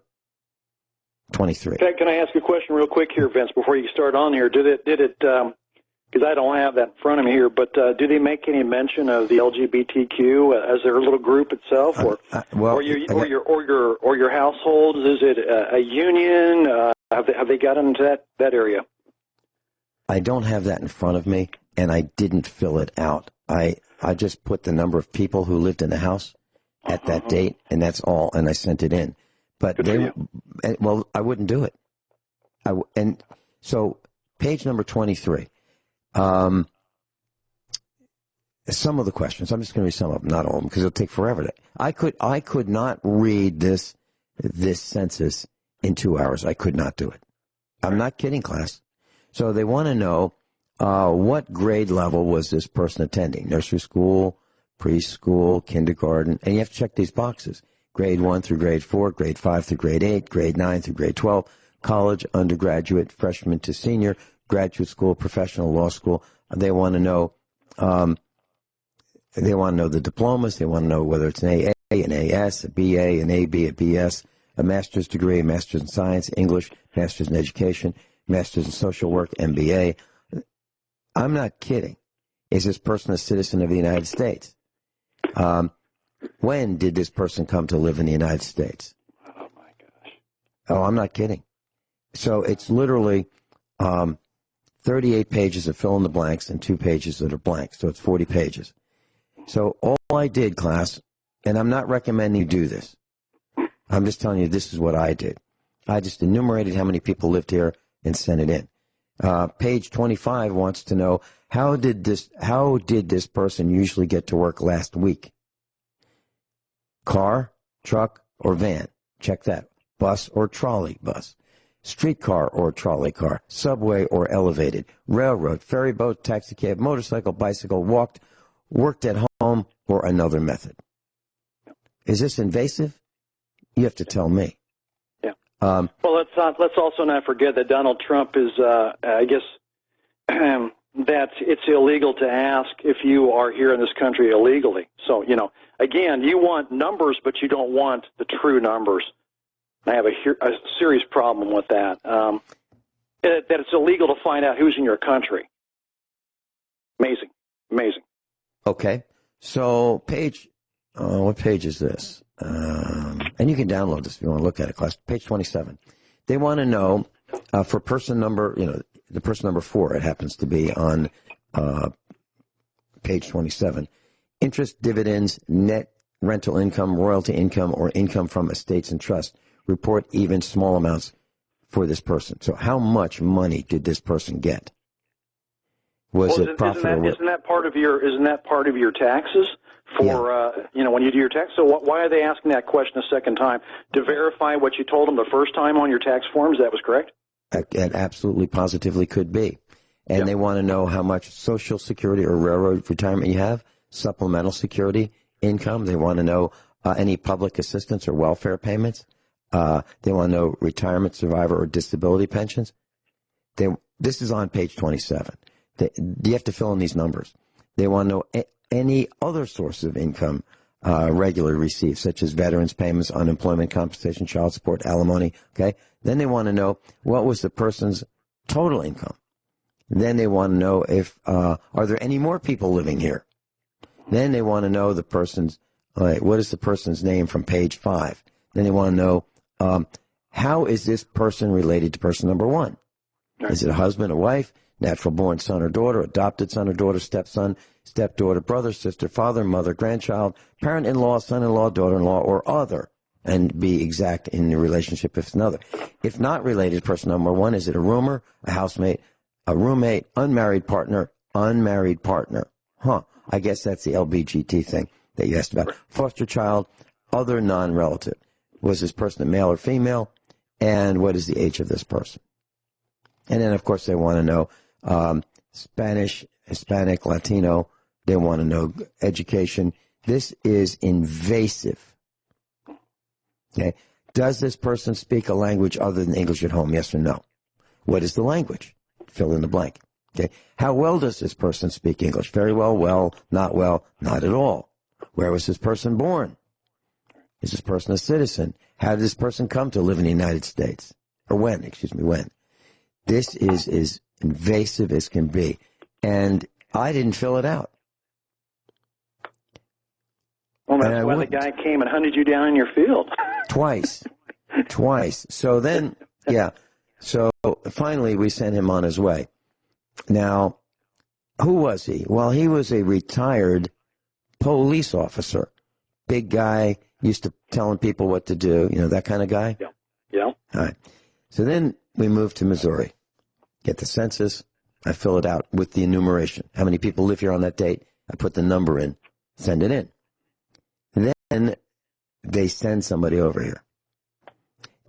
23. Okay, can I ask a question real quick here, Vince, before you start on here? Did it, because I don't have that in front of me here, but do they make any mention of the LGBTQ as their little group itself, or your households? Is it a union? Have they gotten into that area? I don't have that in front of me, and I didn't fill it out. I just put the number of people who lived in the house at that date, and that's all, and I sent it in. But I wouldn't do it. And so page number 23. Some of the questions, I'm just going to read some of them, not all of them, because it'll take forever. I could not read this census in 2 hours. I could not do it. I'm not kidding, class. So they want to know what grade level was this person attending? Nursery school, preschool, kindergarten, and you have to check these boxes. Grade 1 through grade 4, grade 5 through grade 8, grade 9 through grade 12, college, undergraduate, freshman to senior, graduate school, professional, law school. They want to know the diplomas. They want to know whether it's an AA, an AS, a BA, an AB, a BS, a master's degree, a master's in science, English, master's in education, master's in social work, MBA. I'm not kidding. Is this person a citizen of the United States? When did this person come to live in the United States? Oh, my gosh. Oh, I'm not kidding. So it's literally 38 pages of fill in the blanks and 2 pages that are blank. So it's 40 pages. So all I did, class, and I'm not recommending you do this. I'm just telling you this is what I did. I just enumerated how many people lived here and sent it in. Page 25 wants to know, how did this person usually get to work last week? Car, truck, or van? Check that. Bus or trolley bus. Streetcar or trolley car. Subway or elevated. Railroad, ferry boat, taxi cab, motorcycle, bicycle, worked at home, or another method. Is this invasive? You have to tell me. Yeah. Well, let's also not forget that Donald Trump is, I guess, that it's illegal to ask if you are here in this country illegally. So, again, you want numbers, but you don't want the true numbers. I have a serious problem with that. That it's illegal to find out who's in your country. Amazing. Okay. So what page is this? And you can download this if you want to look at it, class. Page 27. They want to know for person number, the person number 4, it happens to be on page 27. Interest, dividends, net rental income, royalty income, or income from estates and trust. Report even small amounts for this person. So how much money did this person get? Was it profitable? Isn't that part of your taxes for when you do your tax? So why are they asking that question a second time? To verify what you told them the first time on your tax forms? That was correct? It absolutely positively could be. And they want to know how much Social Security or railroad retirement you have, supplemental security income. They want to know any public assistance or welfare payments. They want to know retirement, survivor, or disability pensions. This is on page 27. You have to fill in these numbers. They want to know any other source of income regularly received, such as veterans payments, unemployment compensation, child support, alimony. Okay. Then they want to know what was the person's total income. Then they want to know if are there any more people living here. Then they want to know the person's what is the person's name from page 5. Then they want to know how is this person related to person number 1? Is it a husband, a wife, natural born son or daughter, adopted son or daughter, stepson, stepdaughter, brother, sister, father, mother, grandchild, parent-in-law, son-in-law, daughter-in-law, or other, and be exact in the relationship if it's another. If not related, person number 1, is it a roomer, a housemate, a roommate, unmarried partner? I guess that's the LBGT thing that you asked about. Foster child, other non-relative. Was this person a male or female? And what is the age of this person? And then, of course, they want to know Spanish, Hispanic, Latino. They want to know education. This is invasive. Okay. Does this person speak a language other than English at home? Yes or no? What is the language? Fill in the blank. Okay. How well does this person speak English? Very well, not at all. Where was this person born? Is this person a citizen? How did this person come to live in the United States? or when, excuse me, when. This is as invasive as can be. And I didn't fill it out. Well, that's why the guy came and hunted you down in your field. Twice. So then, yeah. So finally we sent him on his way. Now, who was he? Well, he was a retired police officer. Big guy, used to telling people what to do, that kind of guy? Yeah. All right. So then we moved to Missouri. Get the census. I fill it out with the enumeration. How many people live here on that date? I put the number in, send it in. Then they send somebody over here.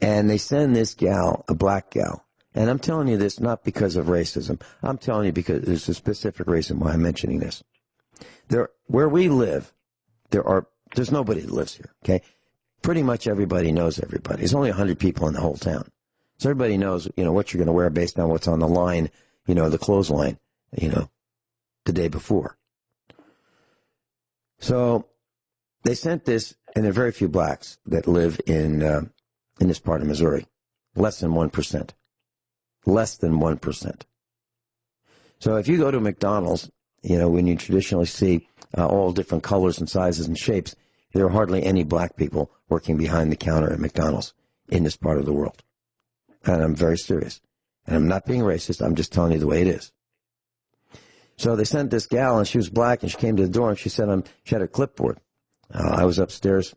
And they send this gal, a black gal. And I'm telling you this not because of racism. I'm telling you because there's a specific reason why I'm mentioning this. Where we live, there's nobody that lives here, okay? Pretty much everybody knows everybody. There's only 100 people in the whole town. So everybody knows, what you're going to wear based on what's on the line, the clothesline, the day before. So they sent this, and there are very few blacks that live in this part of Missouri. Less than 1%. Less than 1%. So if you go to McDonald's, when you traditionally see all different colors and sizes and shapes, there are hardly any black people working behind the counter at McDonald's in this part of the world. And I'm very serious. And I'm not being racist. I'm just telling you the way it is. So they sent this gal, and she was black, and she came to the door, and she said she had a clipboard. I was upstairs,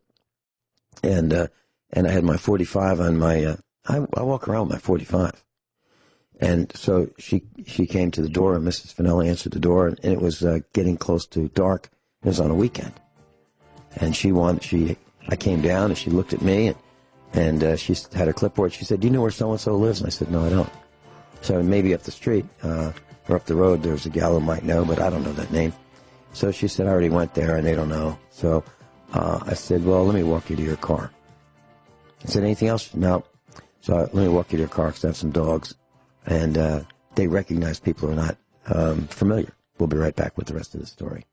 and I had my 45 on my, I walk around with my 45. And so she came to the door, and Mrs. Finelli answered the door, and it was getting close to dark. It was on a weekend. And I came down, and she looked at me, and she had a clipboard. She said, "Do you know where so-and-so lives?" And I said, "No, I don't." So maybe up the street or up the road, there's a gal who might know, but I don't know that name. So she said, "I already went there, and they don't know." So I said, "Well, let me walk you to your car." I said, "Anything else?" "No." So let me walk you to your car because I have some dogs. And they recognize people who are not familiar. We'll be right back with the rest of the story.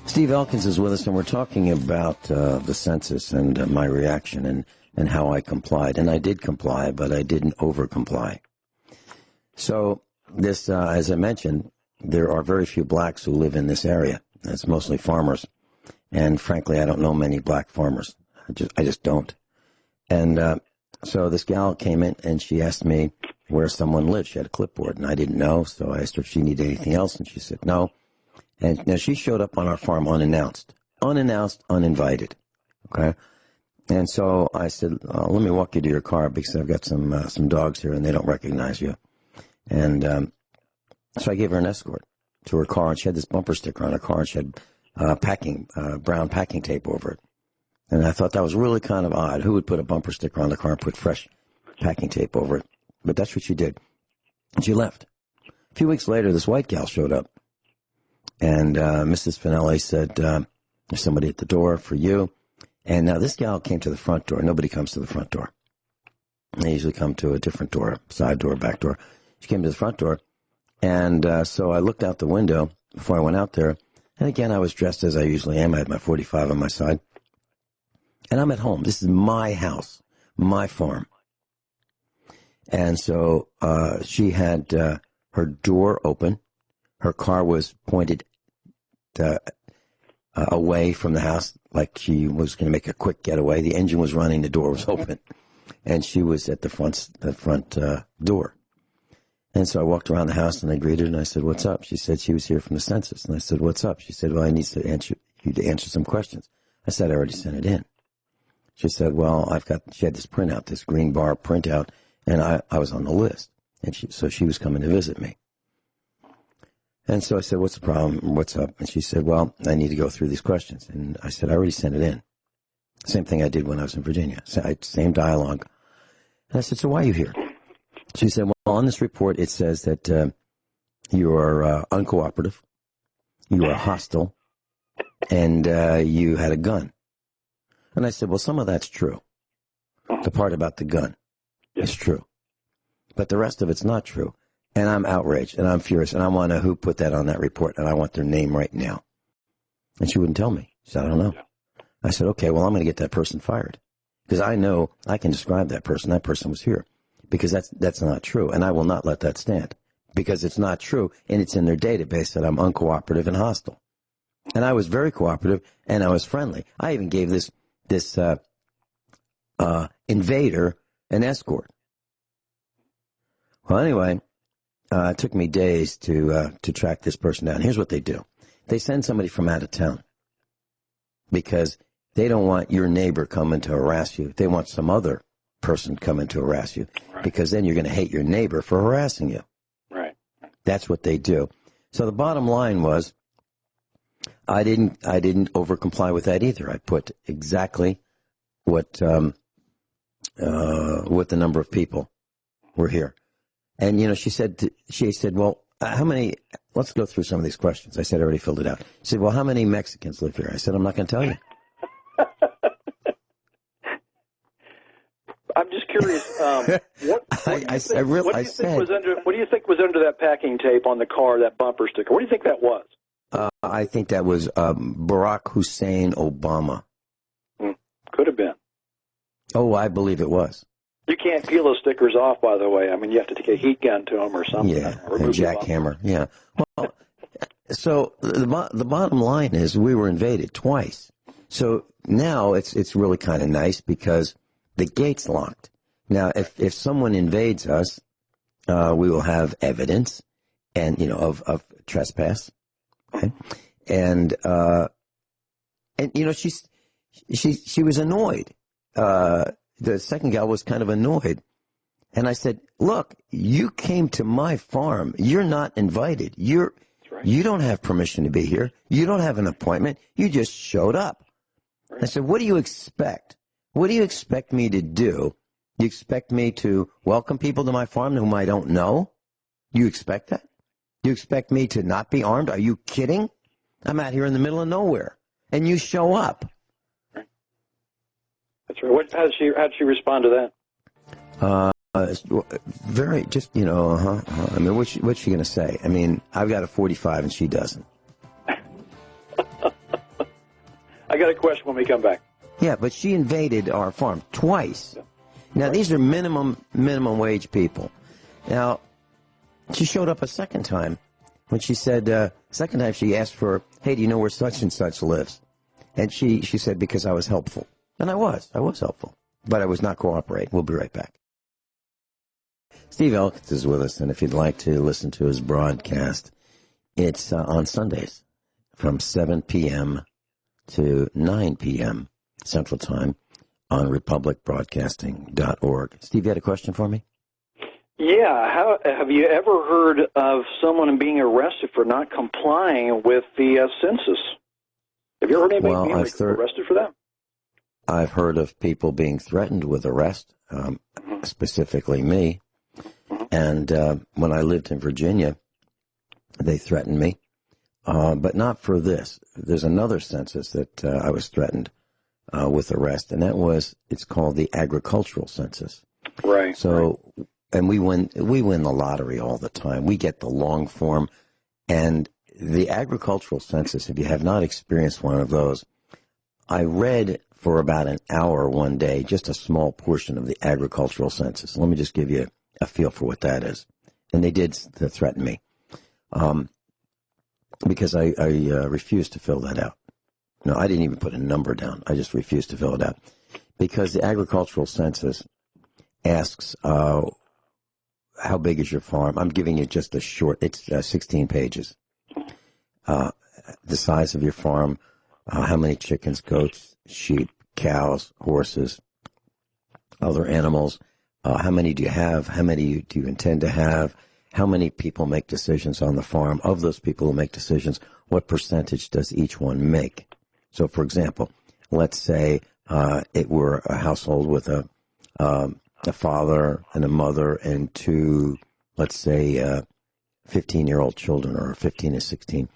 Steve Elkins is with us, and we're talking about the census and my reaction and how I complied. And I did comply, but I didn't over-comply. So this, as I mentioned, there are very few blacks who live in this area. It's mostly farmers. And frankly, I don't know many black farmers. I just don't. And so this gal came in, and she asked me where someone lived. She had a clipboard, and I didn't know, so I asked her if she needed anything else, and she said no. And now she showed up on our farm unannounced, uninvited, okay? And so I said, let me walk you to your car because I've got some dogs here, and they don't recognize you. And so I gave her an escort to her car, and she had this bumper sticker on her car, and she had brown packing tape over it. And I thought that was really kind of odd. Who would put a bumper sticker on the car and put fresh packing tape over it? But that's what she did. And she left. A few weeks later, this white gal showed up. And Mrs. Finelli said, there's somebody at the door for you. And now this gal came to the front door. Nobody comes to the front door. They usually come to a different door, side door, back door. She came to the front door. And so I looked out the window before I went out there. And again, I was dressed as I usually am. I had my 45 on my side. And I'm at home. This is my house, my farm. And so she had her door open. Her car was pointed away from the house like she was going to make a quick getaway. The engine was running. The door was open. And she was at the front door. And so I walked around the house, and I greeted her, and I said, "What's up?" She said she was here from the census. And I said, "What's up?" She said, "Well, I need to answer some questions." I said, "I already sent it in." She said, "Well, she had this printout, this green bar printout, and I was on the list." And so she was coming to visit me. And so I said, "What's the problem? What's up?" And she said, "Well, I need to go through these questions." And I said, "I already sent it in." Same thing I did when I was in Virginia. Same dialogue. And I said, "So why are you here?" She said, "Well, on this report, it says that you are uncooperative, you are hostile, and you had a gun." And I said, "Well, some of that's true. The part about the gun is true. But the rest of it's not true. And I'm outraged, and I'm furious, and I want to know who put that on that report, and I want their name right now." And she wouldn't tell me. She said, "I don't know." I said, "Okay, well, I'm going to get that person fired. because I know I can describe that person. That person was here, because that's not true, and I will not let that stand, because it's not true, and it's in their database that I'm uncooperative and hostile. And I was very cooperative, and I was friendly. I even gave this invader an escort. Well, anyway, it took me days to track this person down. Here's what they do. They send somebody from out of town because they don't want your neighbor coming to harass you. They want some other person coming to harass you, because then you're going to hate your neighbor for harassing you. Right. That's what they do. So the bottom line was, I didn't over comply with that either. I put exactly what the number of people were here. And, you know, she said, well, how many, let's go through some of these questions. I said, I already filled it out. She said, well, how many Mexicans live here? I said, I'm not going to tell you. I'm just curious. What do you think was under that packing tape on the car, that bumper sticker? What do you think that was? I think that was Barack Hussein Obama. Could have been. Oh, I believe it was. You can't peel those stickers off, by the way. I mean, you have to take a heat gun to them or something. Yeah, a jackhammer. Yeah. Well, so the bottom line is we were invaded twice. So now it's really kind of nice because the gate's locked. Now, if someone invades us, we will have evidence, and of trespass. Okay? And you know, she was annoyed. The second gal was kind of annoyed. And I said, look, you came to my farm. You're not invited. You don't have permission to be here. You don't have an appointment. You just showed up. Right. I said, what do you expect? What do you expect me to do? You expect me to welcome people to my farm whom I don't know? You expect that? You expect me to not be armed? Are you kidding? I'm out here in the middle of nowhere, and you show up. Right. That's right. How did she respond to that? Very, just, I mean, what's she going to say? I mean, I've got a 45 and she doesn't. I got a question when we come back. Yeah, but she invaded our farm twice. Yeah. Now, these are minimum wage people. Now, she showed up a second time when she said, second time she asked for, hey, do you know where such and such lives? And she said, because I was helpful. And I was helpful, but I was not cooperating. We'll be right back. Steve Elkins is with us, and if you'd like to listen to his broadcast, it's on Sundays from 7 p.m. to 9 p.m. Central Time on republicbroadcasting.org. Steve, you had a question for me? Yeah. Have you ever heard of someone being arrested for not complying with the census? Have you ever heard anybody being arrested for that? I've heard of people being threatened with arrest, specifically me. And when I lived in Virginia, they threatened me, but not for this. There's another census that I was threatened with arrest, and it's called the agricultural census. Right. So, and we win the lottery all the time. We get the long form, and the agricultural census, if you have not experienced one of those, I read for about an hour one day, just a small portion of the agricultural census. Let me just give you a feel for what that is. And they did threaten me because I refused to fill that out. No, I didn't even put a number down. I just refused to fill it out because the agricultural census asks, how big is your farm? I'm giving you just it's 16 pages. The size of your farm, how many chickens, goats, sheep, cows, horses, other animals, how many do you have, how many do you intend to have, how many people make decisions on the farm. Of those people who make decisions, what percentage does each one make? So, for example, let's say it were a household with a father and a mother and two, let's say, 15-year-old children, or 15 to 16.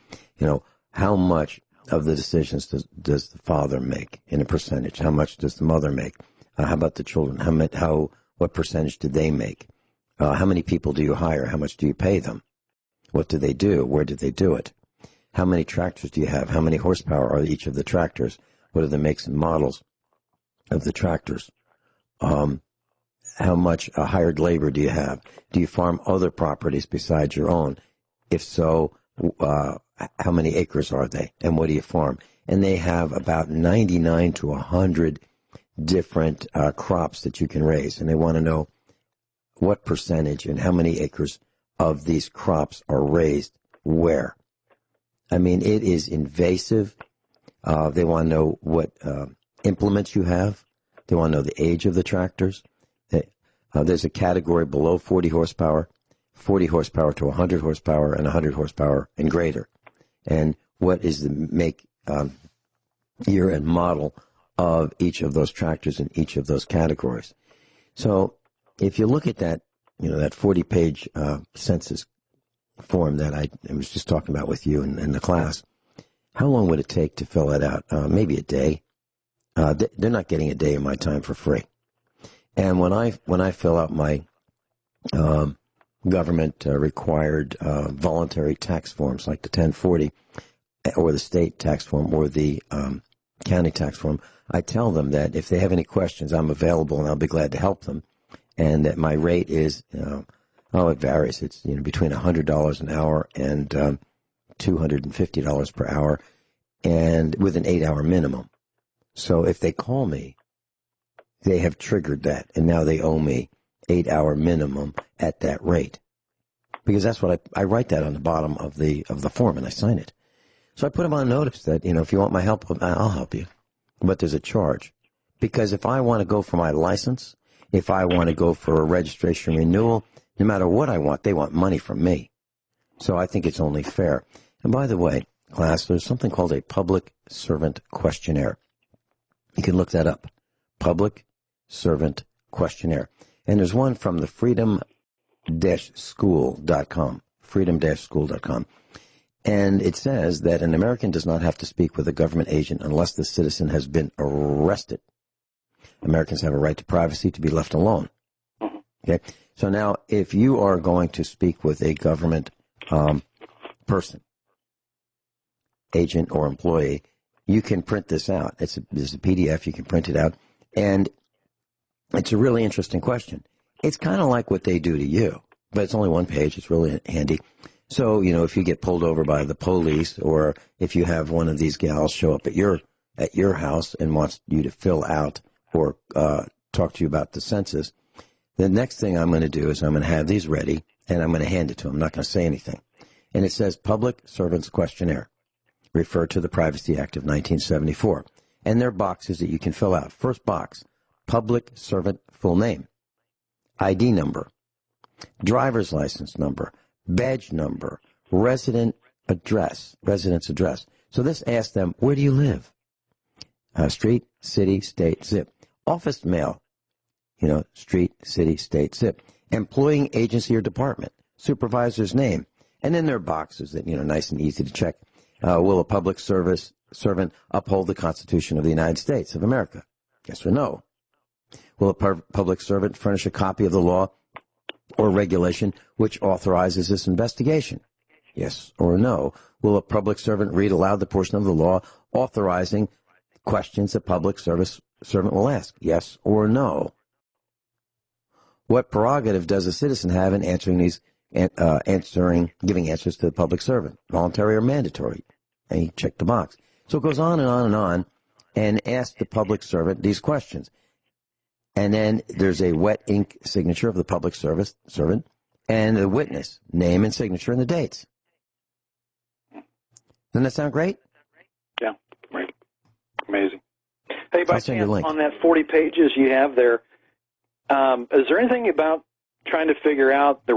How much of the decisions does the father make in a percentage? How much does the mother make? How about the children? What percentage do they make? How many people do you hire? How much do you pay them? What do they do? Where do they do it? How many tractors do you have? How many horsepower are each of the tractors? What are the makes and models of the tractors? how much hired labor do you have? Do you farm other properties besides your own? If so, how many acres are they? And what do you farm? And they have about 99 to 100 different crops that you can raise. And they want to know what percentage and how many acres of these crops are raised where. I mean, it is invasive. They want to know what implements you have. They want to know the age of the tractors. There's a category below 40 horsepower, 40 horsepower to 100 horsepower, and 100 horsepower and greater. And what is the make, year, and model of each of those tractors in each of those categories. So if you look at that, that 40-page census form that I was just talking about with you in the class, how long would it take to fill that out? Maybe a day. They're not getting a day of my time for free. And when I fill out my government required voluntary tax forms, like the 1040 or the state tax form or the county tax form, I tell them that if they have any questions, I'm available and I'll be glad to help them. And that my rate is, it varies. It's between $100 an hour and $250 per hour, and with an 8-hour minimum. So if they call me, they have triggered that, and now they owe me 8-hour minimum at that rate, because that's what I write that on the bottom of the form, and I sign it. So I put them on notice that if you want my help, I'll help you, but there's a charge, because if I want to go for my license, if I want to go for a registration renewal, no matter what I want, they want money from me. So I think it's only fair. And by the way, class, there's something called a public servant questionnaire. You can look that up. Public Servant Questionnaire. And there's one from the freedom-school.com. Freedom-school.com. And it says that an American does not have to speak with a government agent unless the citizen has been arrested. Americans have a right to privacy, to be left alone. Okay? So now, if you are going to speak with a government person, agent or employee, you can print this out. There's a PDF. You can print it out. And it's a really interesting question. It's kind of like what they do to you, but it's only one page. It's really handy. So, if you get pulled over by the police, or if you have one of these gals show up at your house and wants you to fill out or talk to you about the census, the next thing I'm going to do is I'm going to have these ready, and I'm going to hand it to them. I'm not going to say anything. And it says Public Servants Questionnaire. Refer to the Privacy Act of 1974. And there are boxes that you can fill out. First box, public servant full name, ID number, driver's license number, badge number, residence address. So this asks them, where do you live? Street, city, state, zip. Office mail, street, city, state, zip. Employing agency or department, supervisor's name. And then there are boxes that, nice and easy to check. Will a public servant uphold the Constitution of the United States of America? Yes or no? Will a public servant furnish a copy of the law or regulation which authorizes this investigation? Yes or no? Will a public servant read aloud the portion of the law authorizing questions a public servant will ask? Yes or no? What prerogative does a citizen have in answering these giving answers to the public servant, voluntary or mandatory? And you check the box. So it goes on and on and on, and asks the public servant these questions. And then there's a wet ink signature of the public servant, and the witness, name and signature, and the dates. Doesn't that sound great? Yeah, great. Amazing. Hey, by chance, on that 40 pages you have there, is there anything about trying to figure out the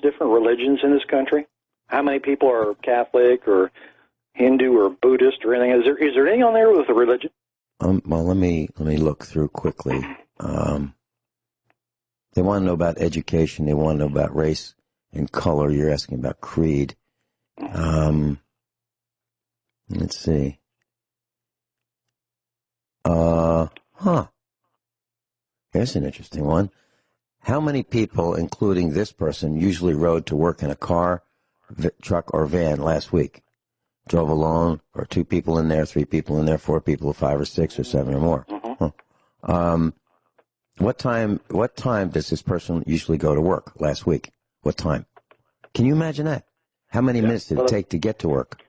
different religions in this country? How many people are Catholic or Hindu or Buddhist or anything? Is there anything on there with the religion? Well, let me look through quickly. They want to know about education. They want to know about race and color. You're asking about creed. Let's see. Here's an interesting one. How many people, including this person, usually rode to work in a car, truck, or van last week? Drove alone, or 2 people in there, 3 people in there, 4 people, 5 or 6 or 7 or more? What time does this person usually go to work last week? What time? Can you imagine that? How many minutes did it take to get to work?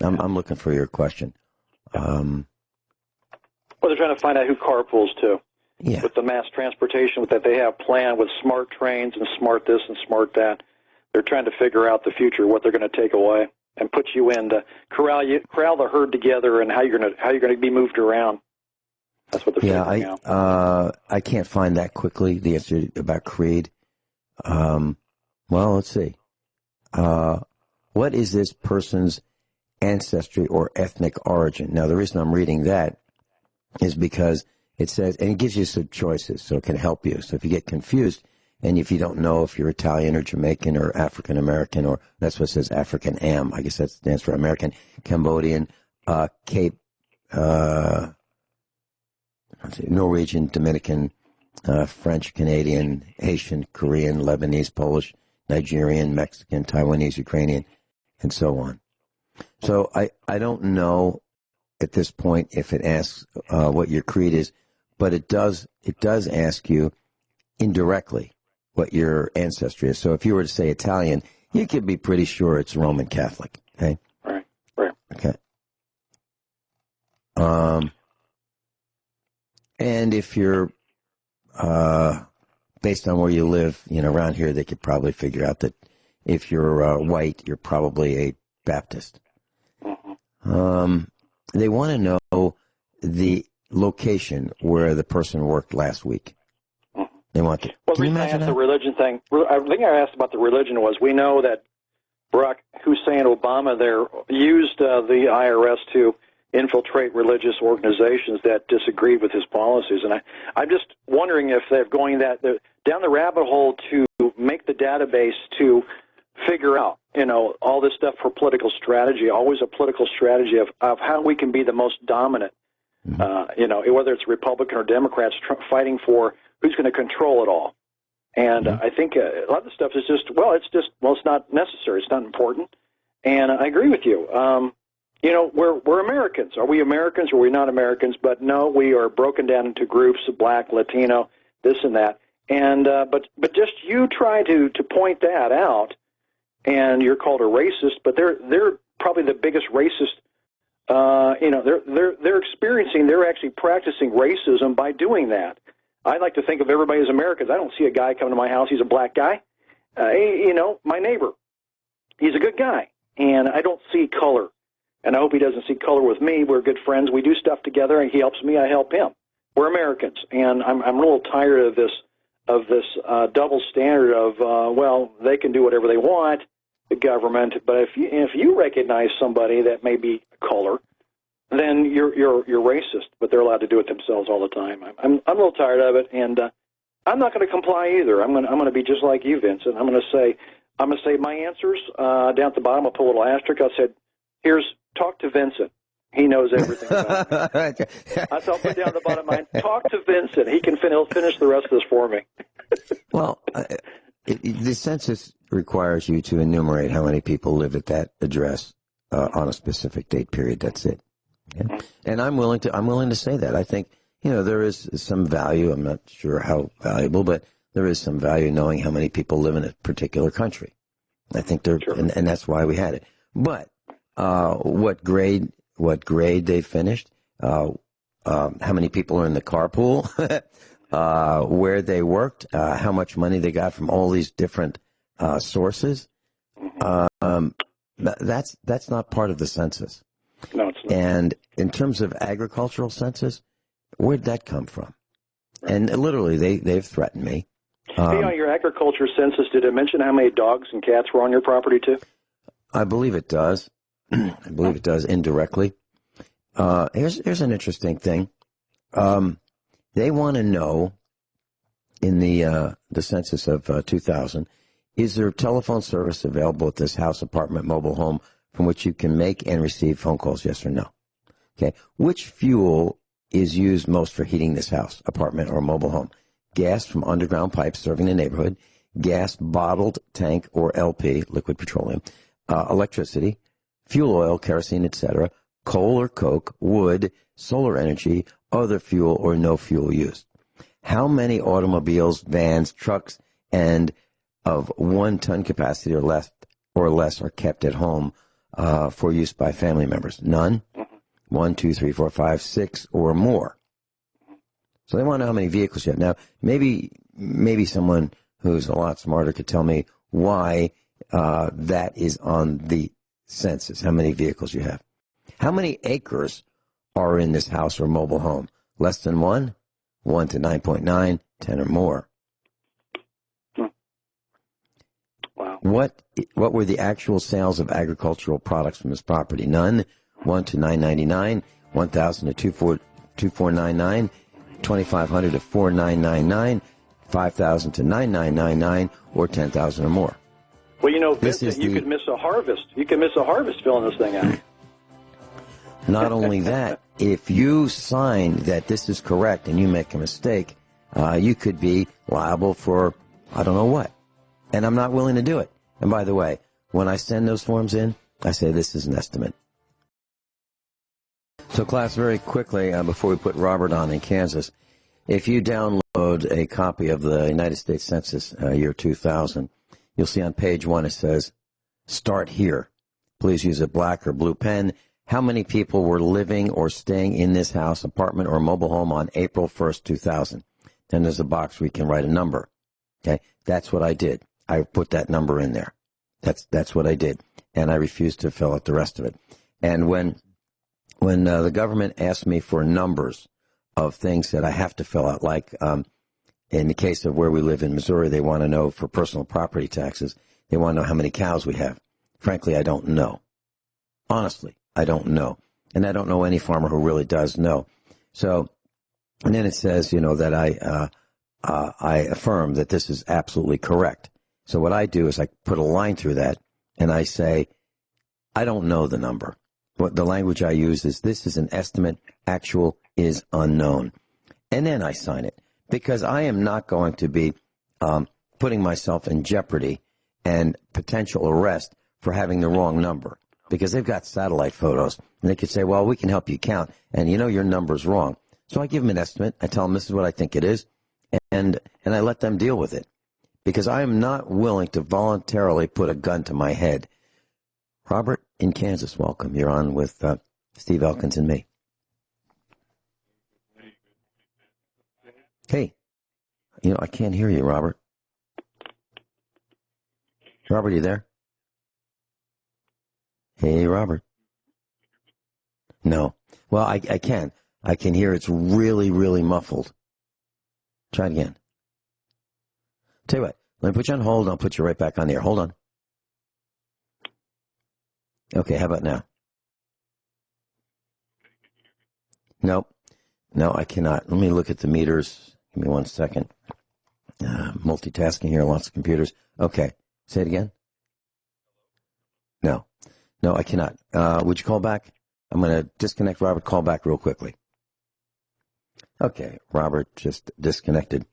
I'm looking for your question. Well, they're trying to find out who carpools too. Yeah. With the mass transportation that they have planned with smart trains and smart this and smart that, they're trying to figure out the future, what they're going to take away, and put you in to corral the herd together, and how you're going to be moved around. That's what they're figuring out. I can't find that quickly, the answer about creed. Well, let's see. What is this person's ancestry or ethnic origin? Now, the reason I'm reading that is because it says, and it gives you some choices, so it can help you. So if you get confused, and if you don't know if you're Italian or Jamaican or African American, or that's what it says, African Am, I guess that stands for American, Cambodian, Cape, Norwegian, Dominican, French, Canadian, Haitian, Korean, Lebanese, Polish, Nigerian, Mexican, Taiwanese, Ukrainian, and so on. So I don't know at this point if it asks what your creed is, but it does ask you indirectly what your ancestry is. So if you were to say Italian, you could be pretty sure it's Roman Catholic. Okay. Right. Okay. And if you're based on where you live, around here, they could probably figure out that if you're white, you're probably a Baptist. Mm-hmm. They want to know the location where the person worked last week. Mm-hmm. They want to. Well, Can you the reason I imagine asked that? the religion thing, I think I asked about the religion was, we know that Barack Hussein Obama there used the IRS to infiltrate religious organizations that disagreed with his policies. And I'm just wondering if they're going down the rabbit hole to make the database to figure out, all this stuff for political strategy, always a political strategy of how we can be the most dominant, whether it's Republican or Democrats fighting for who's going to control it all. And I think a lot of the stuff is just, it's not necessary. It's not important. And I agree with you. We're Americans. Are we Americans or are we not Americans? But no, we are broken down into groups of Black, Latino, this and that. And but just you try to point that out, and you're called a racist. But they're probably the biggest racist. They're actually practicing racism by doing that. I like to think of everybody as Americans. I don't see a guy coming to my house. He's a black guy. My neighbor, he's a good guy, and I don't see color. And I hope he doesn't see color with me. We're good friends. We do stuff together, and he helps me. I help him. We're Americans, and I'm a little tired of this double standard of they can do whatever they want, the government. But if you recognize somebody that may be color, then you're racist. But they're allowed to do it themselves all the time. I'm a little tired of it, and I'm not going to comply either. I'm going to be just like you, Vincent. I'm going to say my answers down at the bottom. I'll put a little asterisk. I said, talk to Vincent. He knows everything about me. That's what I'll put down at the bottom of mine. Talk to Vincent. He'll finish the rest of this for me. Well, the census requires you to enumerate how many people live at that address on a specific date period. That's it. Okay? And I'm willing to say that. I think, there is some value. I'm not sure how valuable, but there is some value knowing how many people live in a particular country. I think sure. and that's why we had it. But what grade they finished, how many people are in the carpool, where they worked, how much money they got from all these different sources. That's not part of the census. No, it's not. And in terms of agricultural census, where'd that come from? And literally, they've threatened me. Hey, on your agriculture census, did it mention how many dogs and cats were on your property too? I believe it does. I believe it does indirectly. Here's an interesting thing. They want to know in the census of 2000, is there telephone service available at this house, apartment, mobile home from which you can make and receive phone calls? Yes or no? Okay. Which fuel is used most for heating this house, apartment, or mobile home? Gas from underground pipes serving the neighborhood, gas bottled tank or LP, liquid petroleum, electricity, fuel oil, kerosene, etc., coal or coke, wood, solar energy, other fuel, or no fuel used. How many automobiles, vans, trucks, and of 1 ton capacity or less are kept at home for use by family members? None. 1, 2, 3, 4, 5, 6 or more. So they want to know how many vehicles you have. Now, maybe someone who's a lot smarter could tell me why that is on the census, how many vehicles you have. How many acres are in this house or mobile home? Less than 1? 1 to 9.9, 10 or more. Wow. What were the actual sales of agricultural products from this property? None. 1 to 999, 1,000 to 2499, 2,500 to 4999, 5,000 to 9999, or 10,000 or more. Well, Vincent, you could miss a harvest. You could miss a harvest filling this thing out. Not only that, if you sign that this is correct and you make a mistake, you could be liable for I don't know what. And I'm not willing to do it. And by the way, when I send those forms in, I say this is an estimate. So class, very quickly, before we put Robert on in Kansas, if you download a copy of the United States Census year 2000, you'll see on page 1 it says, start here. Please use a black or blue pen. How many people were living or staying in this house, apartment, or mobile home on April 1st, 2000? Then there's a box where you can write a number. Okay, that's what I did. I put that number in there. That's what I did. And I refused to fill out the rest of it. And when the government asked me for numbers of things that I have to fill out, like in the case of where we live in Missouri, they want to know for personal property taxes, they want to know how many cows we have. Frankly, I don't know. Honestly, I don't know. And I don't know any farmer who really does know. So, and then it says, that I affirm that this is absolutely correct. So what I do is I put a line through that and I say, I don't know the number. What the language I use is this is an estimate, actual is unknown. And then I sign it because I am not going to be putting myself in jeopardy and potential arrest for having the wrong number because they've got satellite photos and they could say, well, we can help you count and your number's wrong. So I give them an estimate. I tell them this is what I think it is and I let them deal with it because I am not willing to voluntarily put a gun to my head. Robert in Kansas, welcome. You're on with Steve Elkins and me. Hey, I can't hear you, Robert. Robert, are you there? Hey, Robert. No. Well, I can. I can hear it's really, really muffled. Try it again. Tell you what, let me put you on hold. I'll put you right back on the air. Hold on. Okay, how about now? Nope. No, I cannot. Let me look at the meters. Give me 1 second. Multitasking here, lots of computers. Okay, say it again. No, I cannot. Would you call back? I'm going to disconnect Robert. Call back real quickly. Okay, Robert just disconnected.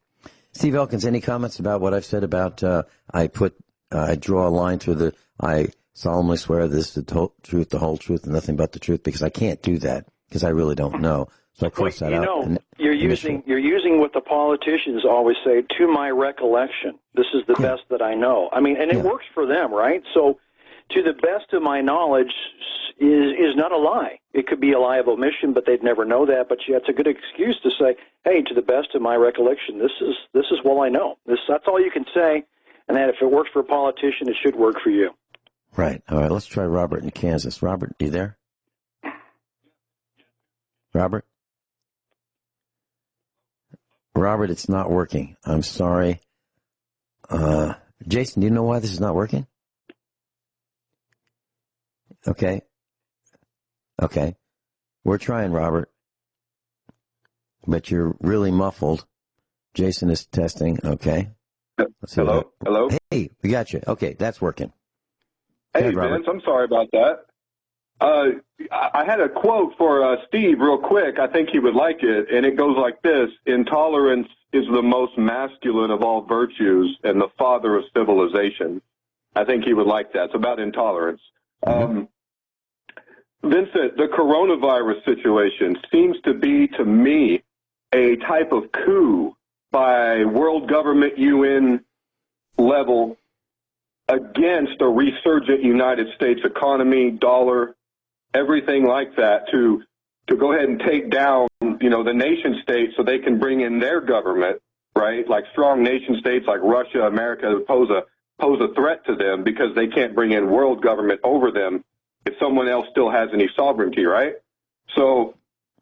Steve Elkins, any comments about what I've said about I draw a line through I solemnly swear this is the truth, the whole truth, and nothing but the truth, because I can't do that, because I really don't know. So I cross that out. You're using what the politicians always say, to my recollection. This is the best that I know. I mean, and it works for them, right? So to the best of my knowledge is not a lie. It could be a lie of omission, but they'd never know that. But it's a good excuse to say, hey, to the best of my recollection, this is what I know. That's all you can say, and that if it works for a politician, it should work for you. Right. All right, let's try Robert in Kansas. Robert, are you there? Robert? Robert, it's not working. I'm sorry. Jason, do you know why this is not working? Okay. We're trying, Robert. But you're really muffled. Jason is testing. Okay. Hello? Hey, we got you. Okay, that's working. Hey, Vince, I'm sorry about that. I had a quote for Steve real quick. I think he would like it, and it goes like this. Intolerance is the most masculine of all virtues and the father of civilization. I think he would like that. It's about intolerance. Mm-hmm. Vincent, the coronavirus situation seems to be, to me, a type of coup by world government UN level against a resurgent United States economy, dollar, everything like that, to go ahead and take down, the nation states so they can bring in their government, right? Like strong nation states like Russia, America pose a threat to them because they can't bring in world government over them if someone else still has any sovereignty, right? So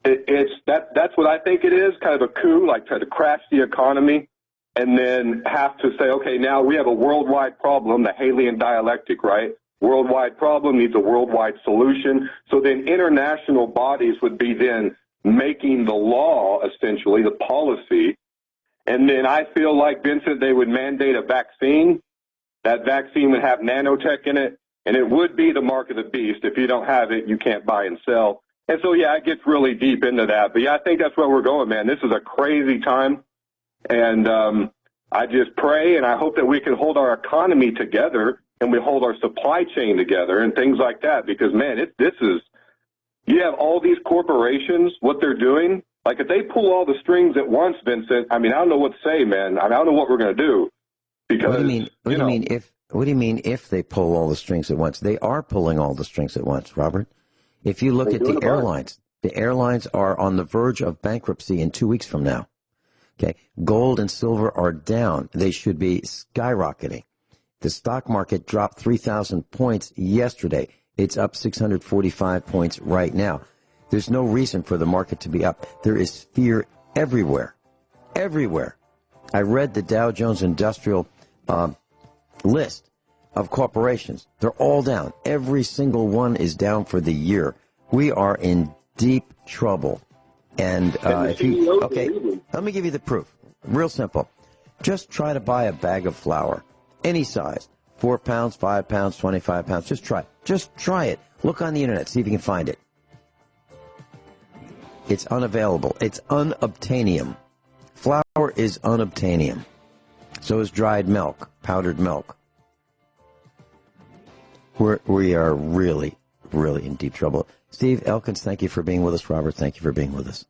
that's what I think it is, kind of a coup, like try to crash the economy and then have to say, okay, now we have a worldwide problem, the Hegelian dialectic, right? Worldwide problem needs a worldwide solution. So then international bodies would be then making the law, essentially, the policy. And then I feel like, Vincent, they would mandate a vaccine. That vaccine would have nanotech in it, and it would be the mark of the beast. If you don't have it, you can't buy and sell. And so, yeah, it gets really deep into that. But, yeah, I think that's where we're going, man. This is a crazy time. And I just pray and I hope that we can hold our economy together and we hold our supply chain together and things like that. Because, man, you have all these corporations, what they're doing. Like, if they pull all the strings at once, Vincent, I mean, I don't know what to say, man. I don't know what we're going to do. Because, what do you mean if they pull all the strings at once? They are pulling all the strings at once, Robert. If you look at the airlines are on the verge of bankruptcy in 2 weeks from now. Okay, gold and silver are down. They should be skyrocketing. The stock market dropped 3,000 points yesterday. It's up 645 points right now. There's no reason for the market to be up. There is fear everywhere. Everywhere. I read the Dow Jones Industrial list of corporations. They're all down. Every single one is down for the year. We are in deep trouble. And let me give you the proof. Real simple. Just try to buy a bag of flour, any size, 4 pounds, 5 pounds, 25 pounds. Just try it. Just try it. Look on the internet, see if you can find it. It's unavailable. It's unobtainium. Flour is unobtainium. So is dried milk, powdered milk. We are really, really in deep trouble. Steve, Elkins, thank you for being with us. Robert, thank you for being with us.